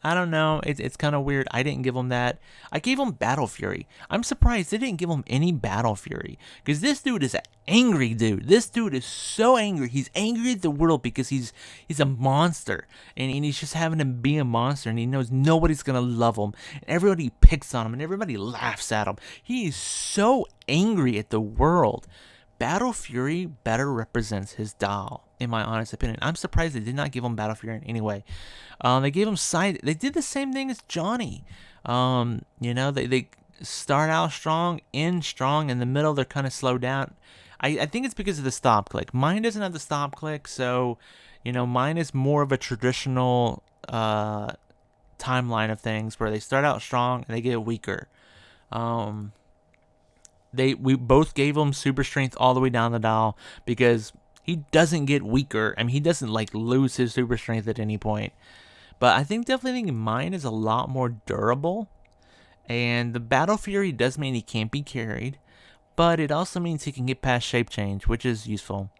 I don't know. It's kind of weird. I didn't give him that. I gave him Battle Fury. I'm surprised they didn't give him any Battle Fury, because this dude is an angry dude. This dude is so angry. He's angry at the world because he's a monster, and he's just having to be a monster, and he knows nobody's gonna love him, and everybody picks on him, and everybody laughs at him. He is so angry at the world. Battle Fury better represents his doll, in my honest opinion. I'm surprised they did not give him Battle Fury in any way. They gave him side. They did the same thing as Johnny. They start out strong, end strong. In the middle, they're kind of slowed down. I think it's because of the stop click. Mine doesn't have the stop click, so mine is more of a traditional timeline of things where they start out strong and they get weaker. We both gave him super strength all the way down the dial, because he doesn't get weaker. I mean, he doesn't lose his super strength at any point. But I definitely think mine is a lot more durable. And the Battle Fury does mean he can't be carried, but it also means he can get past shape change, which is useful.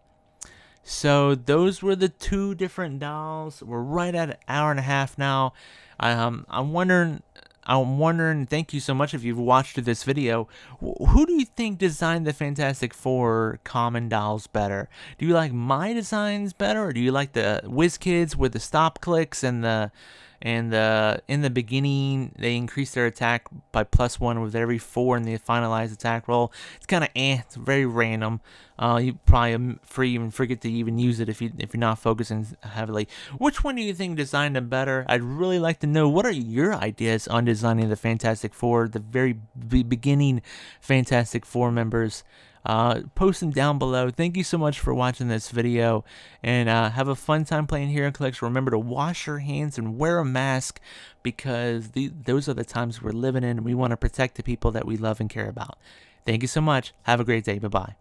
So those were the two different dolls. We're right at an hour and a half now. I'm wondering, thank you so much if you've watched this video, who do you think designed the Fantastic Four common dolls better? Do you like my designs better, or do you like the Wizkids with the stop clicks and in the beginning they increase their attack by +1 with every 4 in the finalized attack roll? It's kind of it's very random. You probably even forget to even use it if you're not focusing heavily. Which one do you think designed them better? I'd really like to know, what are your ideas on designing the Fantastic Four, the very beginning Fantastic Four members? Post them down below. Thank you so much for watching this video, and have a fun time playing Heroclix. Remember to wash your hands and wear a mask, because those are the times we're living in, and we want to protect the people that we love and care about. Thank you so much. Have a great day. Bye-bye.